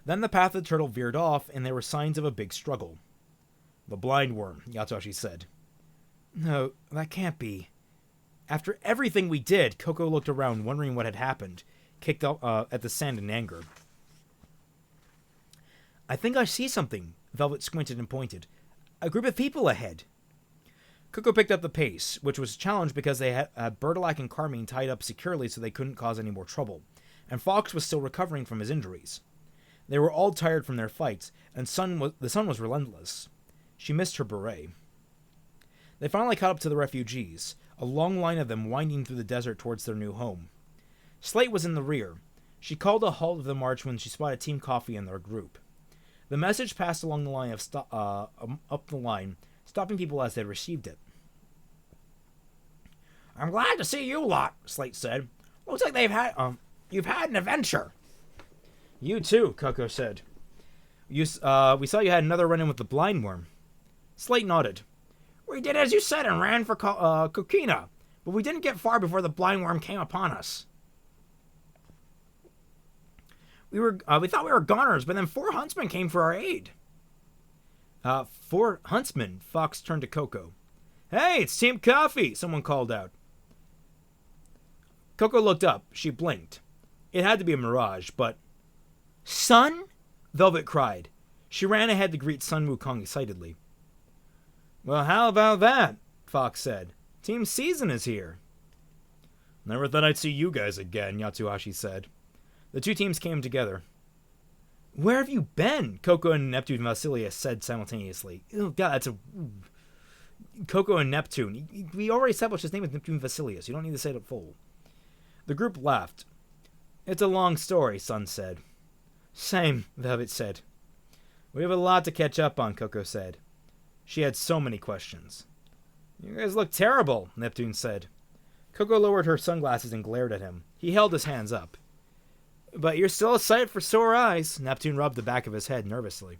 Then the path of the turtle veered off, and there were signs of a big struggle. The blind worm, Yatoshi said. No, that can't be. After everything we did, Coco looked around, wondering what had happened, kicked up at the sand in anger. I think I see something, Velvet squinted and pointed. A group of people ahead. Coco picked up the pace, which was a challenge because they had Bertilac and Carmine tied up securely so they couldn't cause any more trouble, and Fox was still recovering from his injuries. They were all tired from their fights, and the sun was relentless. She missed her beret. They finally caught up to the refugees, a long line of them winding through the desert towards their new home. Slate was in the rear. She called a halt of the march when she spotted Team Coffee in their group. The message passed along the line up the line, stopping people as they received it. I'm glad to see you lot, Slate said. Looks like you've had an adventure. You too, Coco said. We saw you had another run-in with the blind worm. Slate nodded. We did as you said and ran for Kokina, but we didn't get far before the blind worm came upon us. We thought we were goners, but then 4 huntsmen came for our aid. 4 huntsmen? Fox turned to Coco. Hey, it's Team Coffee, someone called out. Coco looked up. She blinked. It had to be a mirage, but... Sun? Velvet cried. She ran ahead to greet Sun Wukong excitedly. Well, how about that? Fox said. Team Season is here. Never thought I'd see you guys again, Yatsuhashi said. The 2 teams came together. Where have you been? Coco and Neptune Vasilius said simultaneously. Oh, God, that's a... Coco and Neptune. We already established his name is Neptune Vasilius. You don't need to say it full. The group laughed. It's a long story, Sun said. Same, Velvet said. We have a lot to catch up on, Coco said. She had so many questions. You guys look terrible, Neptune said. Coco lowered her sunglasses and glared at him. He held his hands up. But you're still a sight for sore eyes, Neptune rubbed the back of his head nervously.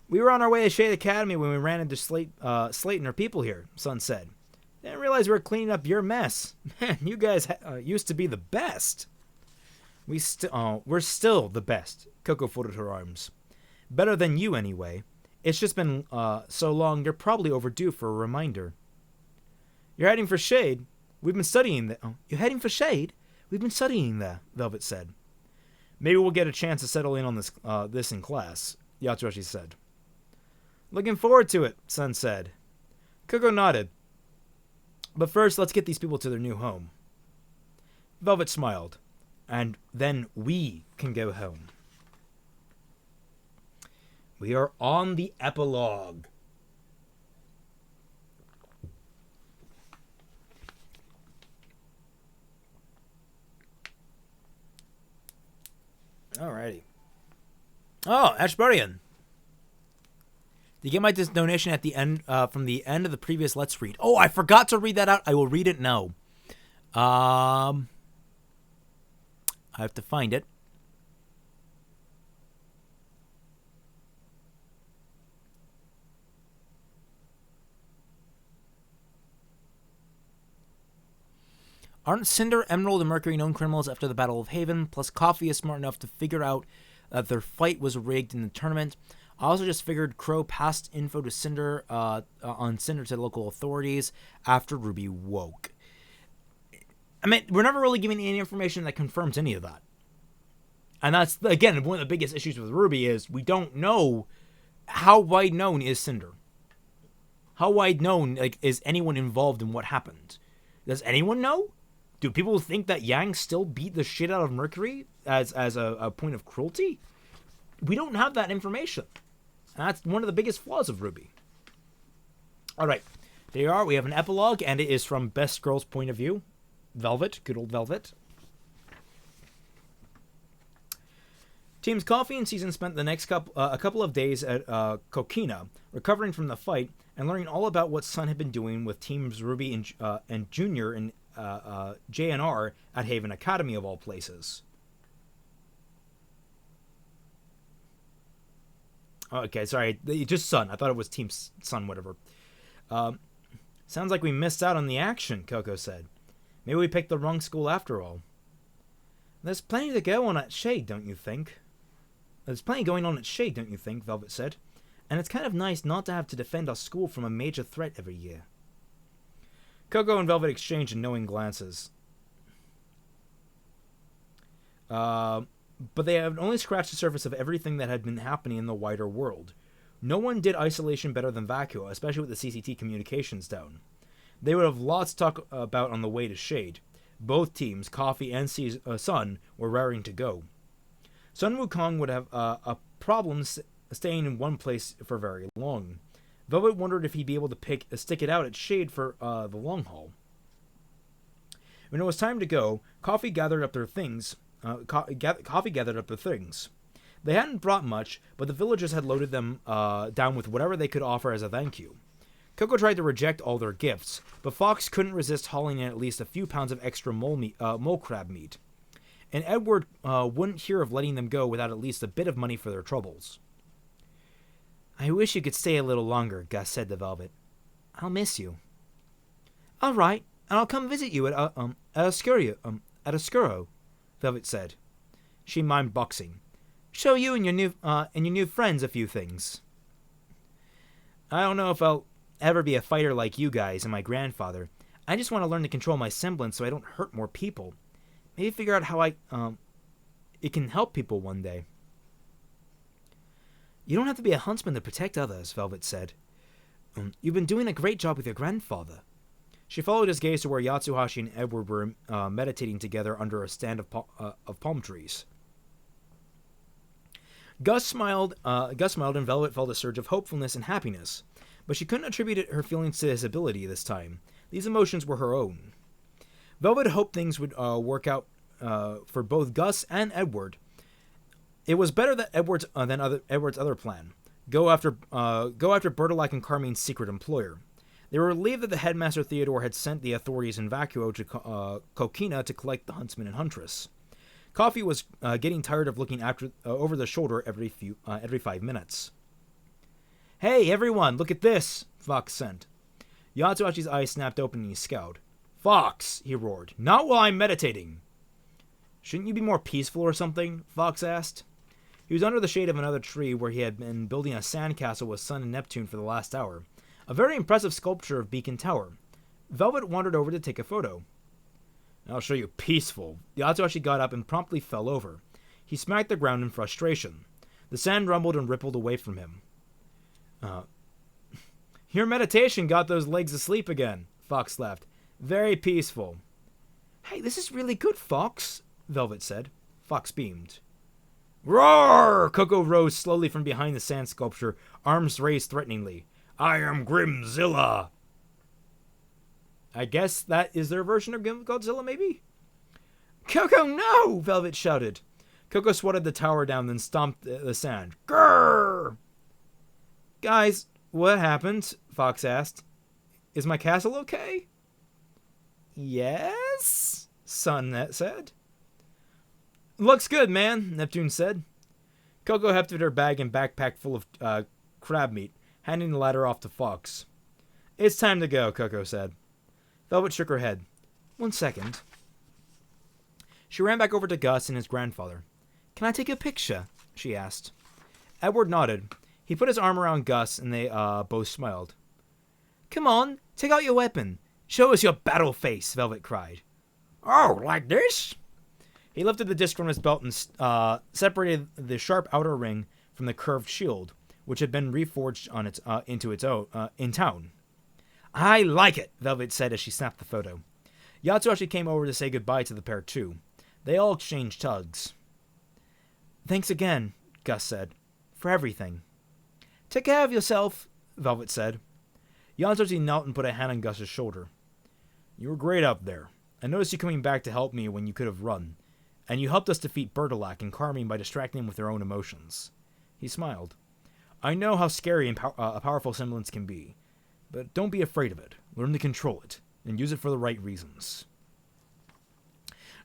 We were on our way to Shade Academy when we ran into Slate and her people here, Sun said. Didn't realize we were cleaning up your mess. Man, you guys used to be the best. We're still the best, Coco folded her arms. Better than you, anyway. It's just been so long, you're probably overdue for a reminder. You're heading for Shade? We've been studying that. Oh, you're heading for Shade? We've been studying that, Velvet said. Maybe we'll get a chance to settle in on this in class, Yatsuhashi said. Looking forward to it, Sun said. Coco nodded. But first, let's get these people to their new home. Velvet smiled. And then we can go home. We are on the epilogue. Alrighty. Oh, Ashburian. Did you get my donation at the end from the end of the previous Let's Read? Oh, I forgot to read that out. I will read it now. I have to find it. Aren't Cinder, Emerald, and Mercury known criminals after the Battle of Haven? Plus, Coffee is smart enough to figure out that their fight was rigged in the tournament. I also just figured Crow passed info to Cinder on Cinder to the local authorities after Ruby woke. I mean, we're never really given any information that confirms any of that. And that's, again, one of the biggest issues with Ruby is we don't know how wide known is Cinder. How wide known, is anyone involved in what happened? Does anyone know? Do people think that Yang still beat the shit out of Mercury as a point of cruelty? We don't have that information. And that's one of the biggest flaws of RWBY. All right, there you are. We have an epilogue, and it is from Best Girl's point of view. Velvet, good old Velvet. Teams Coffee and Season spent the next a couple of days at Kokina, recovering from the fight and learning all about what Sun had been doing with Teams RWBY and Junior and JNR at Haven Academy of all places. Okay, sorry, just Sun. I thought it was Team Sun, whatever. Sounds like we missed out on the action, Coco said. Maybe we picked the wrong school after all. There's plenty to go on at Shade, don't you think? There's plenty going on at Shade, don't you think, Velvet said. And it's kind of nice not to have to defend our school from a major threat every year. Coco and Velvet exchanged knowing glances. But they had only scratched the surface of everything that had been happening in the wider world. No one did isolation better than Vacuo, especially with the CCT communications down. They would have lots to talk about on the way to Shade. Both teams, Coffee and Sun, were raring to go. Sun Wukong would have a problem staying in one place for very long. Velvet wondered if he'd be able to stick it out at Shade for the long haul. When it was time to go, Coffee gathered up their things. Coffee gathered up their things. They hadn't brought much, but the villagers had loaded them down with whatever they could offer as a thank you. Coco tried to reject all their gifts, but Fox couldn't resist hauling in at least a few pounds of extra mole crab meat. And Edward wouldn't hear of letting them go without at least a bit of money for their troubles. I wish you could stay a little longer, Gus said to Velvet. I'll miss you. All right, and I'll come visit you at Oscuro, Velvet said. She mimed boxing. Show you and your new friends a few things. I don't know if I'll ever be a fighter like you guys and my grandfather. I just want to learn to control my semblance so I don't hurt more people. Maybe figure out how it can help people one day. You don't have to be a huntsman to protect others, Velvet said. You've been doing a great job with your grandfather. She followed his gaze to where Yatsuhashi and Edward were meditating together under a stand of palm trees. Gus smiled, and Velvet felt a surge of hopefulness and happiness, but she couldn't attribute her feelings to his ability this time. These emotions were her own. Velvet hoped things would work out for both Gus and Edward. It was better that Edward's other plan. Go after Bertolac and Carmine's secret employer. They were relieved that the headmaster Theodore had sent the authorities in Vacuo to Kokina to collect the huntsman and huntress. Coffee was getting tired of looking over the shoulder every 5 minutes. Hey, everyone, look at this, Fox sent. Yatsuhachi's eyes snapped open and he scowled. Fox, he roared, not while I'm meditating. Shouldn't you be more peaceful or something? Fox asked. He was under the shade of another tree where he had been building a sandcastle with Sun and Neptune for the last hour. A very impressive sculpture of Beacon Tower. Velvet wandered over to take a photo. I'll show you peaceful. Yatsuhashi got up and promptly fell over. He smacked the ground in frustration. The sand rumbled and rippled away from him. Your meditation got those legs asleep again, Fox laughed. Very peaceful. Hey, this is really good, Fox, Velvet said. Fox beamed. Roar! Coco rose slowly from behind the sand sculpture, arms raised threateningly. I am Grimzilla! I guess that is their version of Godzilla, maybe? Coco, no! Velvet shouted. Coco swatted the tower down, then stomped the sand. Grrr! Guys, what happened? Fox asked. Is my castle okay? Yes? Sun said. Looks good, man, Neptune said. Coco hefted her bag and backpack full of crab meat, handing the latter off to Fox. It's time to go, Coco said. Velvet shook her head. 1 second. She ran back over to Gus and his grandfather. Can I take a picture? She asked. Edward nodded. He put his arm around Gus and they both smiled. Come on, take out your weapon. Show us your battle face, Velvet cried. Oh, like this? He lifted the disc from his belt and separated the sharp outer ring from the curved shield, which had been reforged on its in town. I like it, Velvet said as she snapped the photo. Yatsu actually came over to say goodbye to the pair too. They all exchanged tugs. Thanks again, Gus said, for everything. Take care of yourself, Velvet said. Yatsu knelt and put a hand on Gus's shoulder. You were great out there. I noticed you coming back to help me when you could have run, and you helped us defeat Bertolak and Carmine by distracting them with their own emotions. He smiled. I know how scary a powerful semblance can be, but don't be afraid of it. Learn to control it, and use it for the right reasons.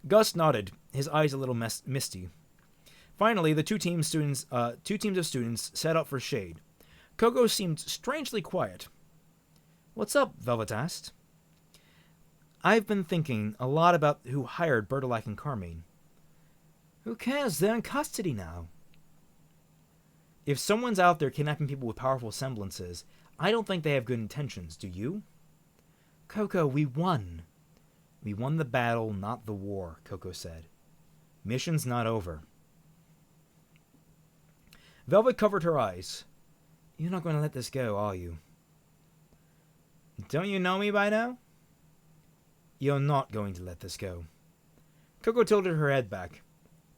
Gus nodded, his eyes a little misty. Finally, the two teams of students set out for shade. Coco seemed strangely quiet. What's up? Velvet asked. I've been thinking a lot about who hired Bertolak and Carmine. Who cares? They're in custody now. If someone's out there kidnapping people with powerful semblances, I don't think they have good intentions, do you? Coco, we won. We won the battle, not the war, Coco said. Mission's not over. Velvet covered her eyes. You're not going to let this go, are you? Don't you know me by now? You're not going to let this go. Coco tilted her head back.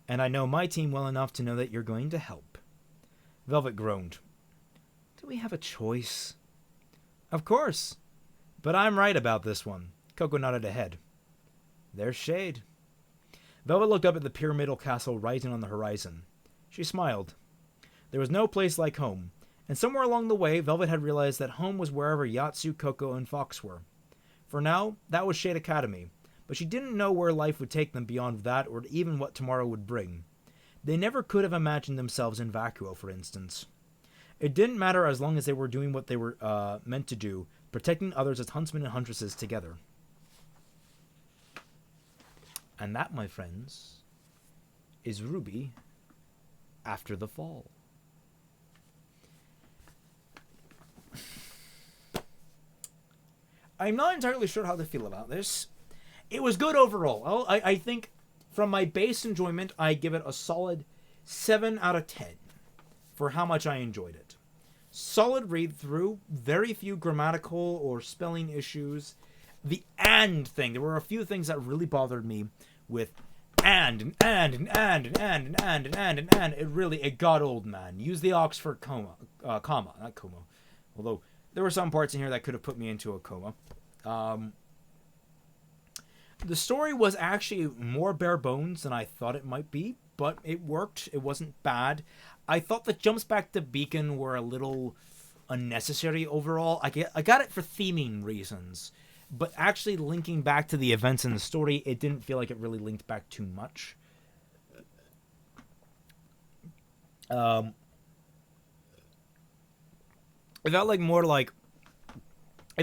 And I know my team well enough to know that you're going to help. Velvet groaned. Do we have a choice? Of course. But I'm right about this one. Coco nodded ahead. There's shade. Velvet looked up at the pyramidal castle rising on the horizon. She smiled. There was no place like home, and somewhere along the way, Velvet had realized that home was wherever Yatsu, Coco, and Fox were. For now, that was Shade Academy, but she didn't know where life would take them beyond that or even what tomorrow would bring. They never could have imagined themselves in Vacuo, for instance. It didn't matter as long as they were doing what they were meant to do, protecting others as huntsmen and huntresses together. And that, my friends, is RWBY After the Fall. I'm not entirely sure how to feel about this. It was good overall. I think from my base enjoyment, I give it a solid 7 out of 10 for how much I enjoyed it. Solid read through, very few grammatical or spelling issues. The and thing, there were a few things that really bothered me with and. It got old, man. Use the Oxford comma, not coma. Although there were some parts in here that could have put me into a coma. The story was actually more bare bones than I thought it might be, but it worked. It wasn't bad. I thought the jumps back to Beacon were a little unnecessary overall. I got it for theming reasons, but actually linking back to the events in the story, it didn't feel like it really linked back too much. It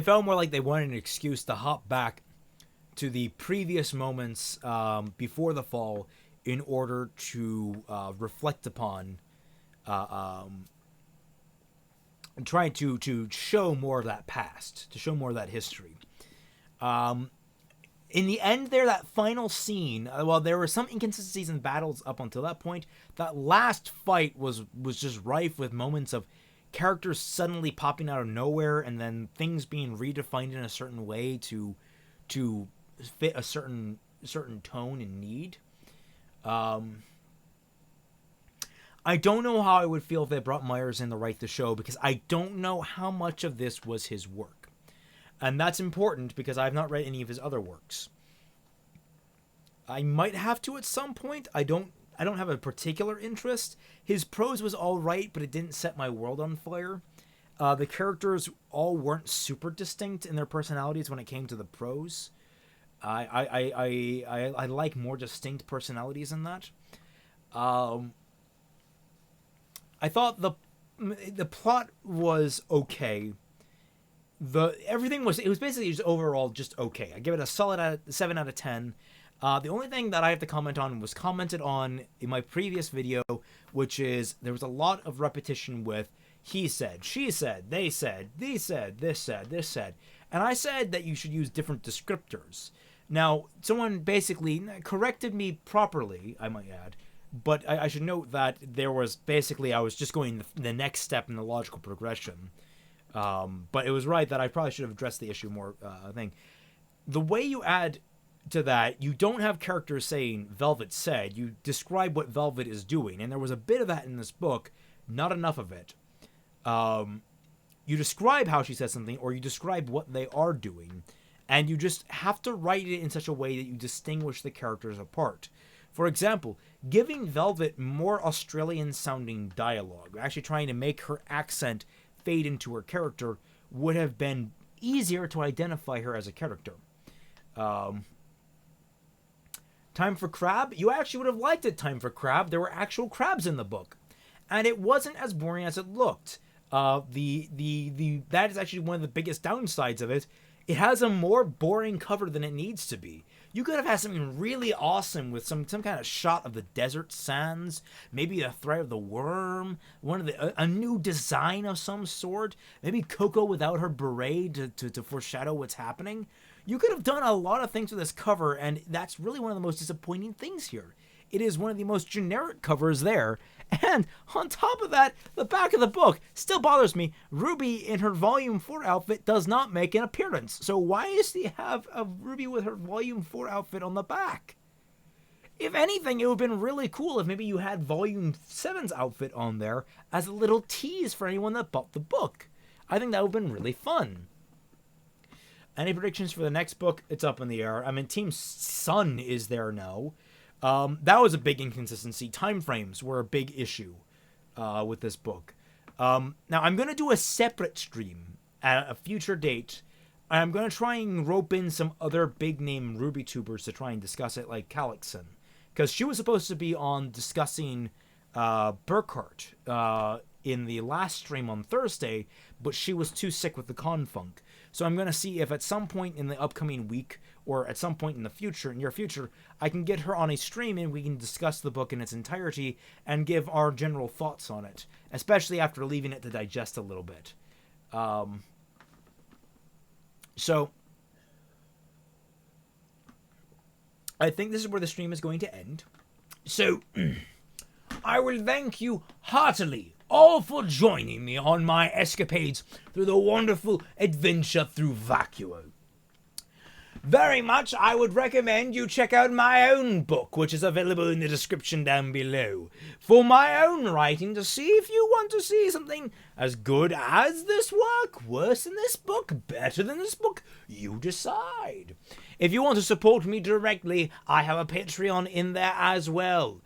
felt more like they wanted an excuse to hop back to the previous moments before the fall in order to reflect upon trying to show more of that past, to show more of that history. In the end there, that final scene, while there were some inconsistencies in battles up until that point, that last fight was just rife with moments of characters suddenly popping out of nowhere and then things being redefined in a certain way to fit a certain tone and need. I don't know how I would feel if they brought Myers in to write the show, because I don't know how much of this was his work. And that's important because I've not read any of his other works. I might have to at some point. I don't have a particular interest. His prose was all right, but it didn't set my world on fire. The characters all weren't super distinct in their personalities when it came to the prose. I like more distinct personalities in that. I thought the plot was okay. It was basically just overall just okay. I give it a solid 7 out of 10. The only thing that I have to comment on was commented on in my previous video, which is there was a lot of repetition with he said, she said, they said, these said, this said, this said. And I said that you should use different descriptors. Now, someone basically corrected me properly, I might add, but I should note that there was basically, I was just going the next step in the logical progression. But it was right that I probably should have addressed the issue more. The way you add to that, you don't have characters saying Velvet said. You describe what Velvet is doing, and there was a bit of that in this book, not enough of it. You describe how she says something, or you describe what they are doing, and you just have to write it in such a way that you distinguish the characters apart. For example, giving Velvet more Australian-sounding dialogue, actually trying to make her accent fade into her character, would have been easier to identify her as a character. Time for Crab? You actually would have liked it, Time for Crab. There were actual crabs in the book. And it wasn't as boring as it looked. That is actually one of the biggest downsides of it. It has a more boring cover than it needs to be. You could have had something really awesome with some kind of shot of the desert sands, maybe a thread of the worm, a new design of some sort, maybe Coco without her beret to foreshadow what's happening. You could have done a lot of things with this cover, and that's really one of the most disappointing things here. It is one of the most generic covers there, and on top of that, the back of the book still bothers me. RWBY in her Volume 4 outfit does not make an appearance, so why does she have a RWBY with her Volume 4 outfit on the back? If anything, it would have been really cool if maybe you had Volume 7's outfit on there as a little tease for anyone that bought the book. I think that would have been really fun. Any predictions for the next book? It's up in the air. I mean, Team Sun is there now. That was a big inconsistency. Time frames were a big issue with this book. Now, I'm going to do a separate stream at a future date. I'm going to try and rope in some other big-name RWBY tubers to try and discuss it, like Calixon. Because she was supposed to be on discussing Burkhart in the last stream on Thursday, but she was too sick with the confunk. So I'm going to see if at some point in the upcoming week or at some point in the near future, I can get her on a stream and we can discuss the book in its entirety and give our general thoughts on it, especially after leaving it to digest a little bit. So I think this is where the stream is going to end. So I will thank you heartily all for joining me on my escapades through the wonderful adventure through Vacuo. Very much I would recommend you check out my own book, which is available in the description down below, for my own writing to see if you want to see something as good as this work, worse than this book, better than this book, you decide. If you want to support me directly, I have a Patreon in there as well.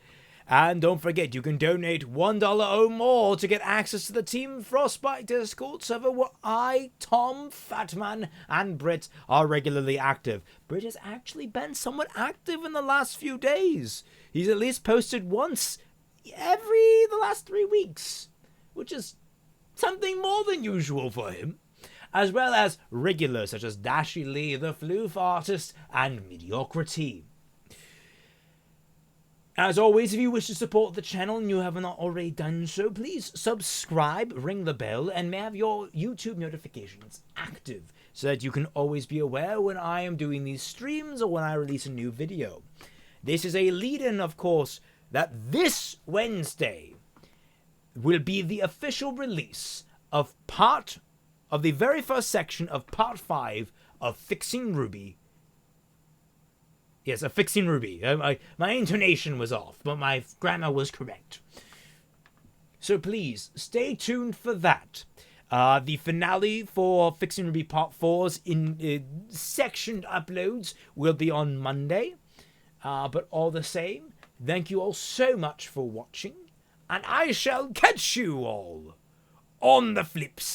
And don't forget, you can donate $1 or more to get access to the Team Frostbite Discord server where I, Tom, Fatman, and Britt are regularly active. Britt has actually been somewhat active in the last few days. He's at least posted once the last 3 weeks, which is something more than usual for him. As well as regulars such as Dashi Lee, the Floof Artist, and Mediocrity. As always, if you wish to support the channel and you have not already done so, please subscribe, ring the bell, and may have your YouTube notifications active so that you can always be aware when I am doing these streams or when I release a new video. This is a lead-in, of course, that this Wednesday will be the official release of the very first section of Part 5 of Fixing RWBY. Yes, Fixing RWBY. My intonation was off, but my grammar was correct. So please, stay tuned for that. The finale for Fixing RWBY Part 4's sectioned uploads will be on Monday. But all the same, thank you all so much for watching, and I shall catch you all on the flips.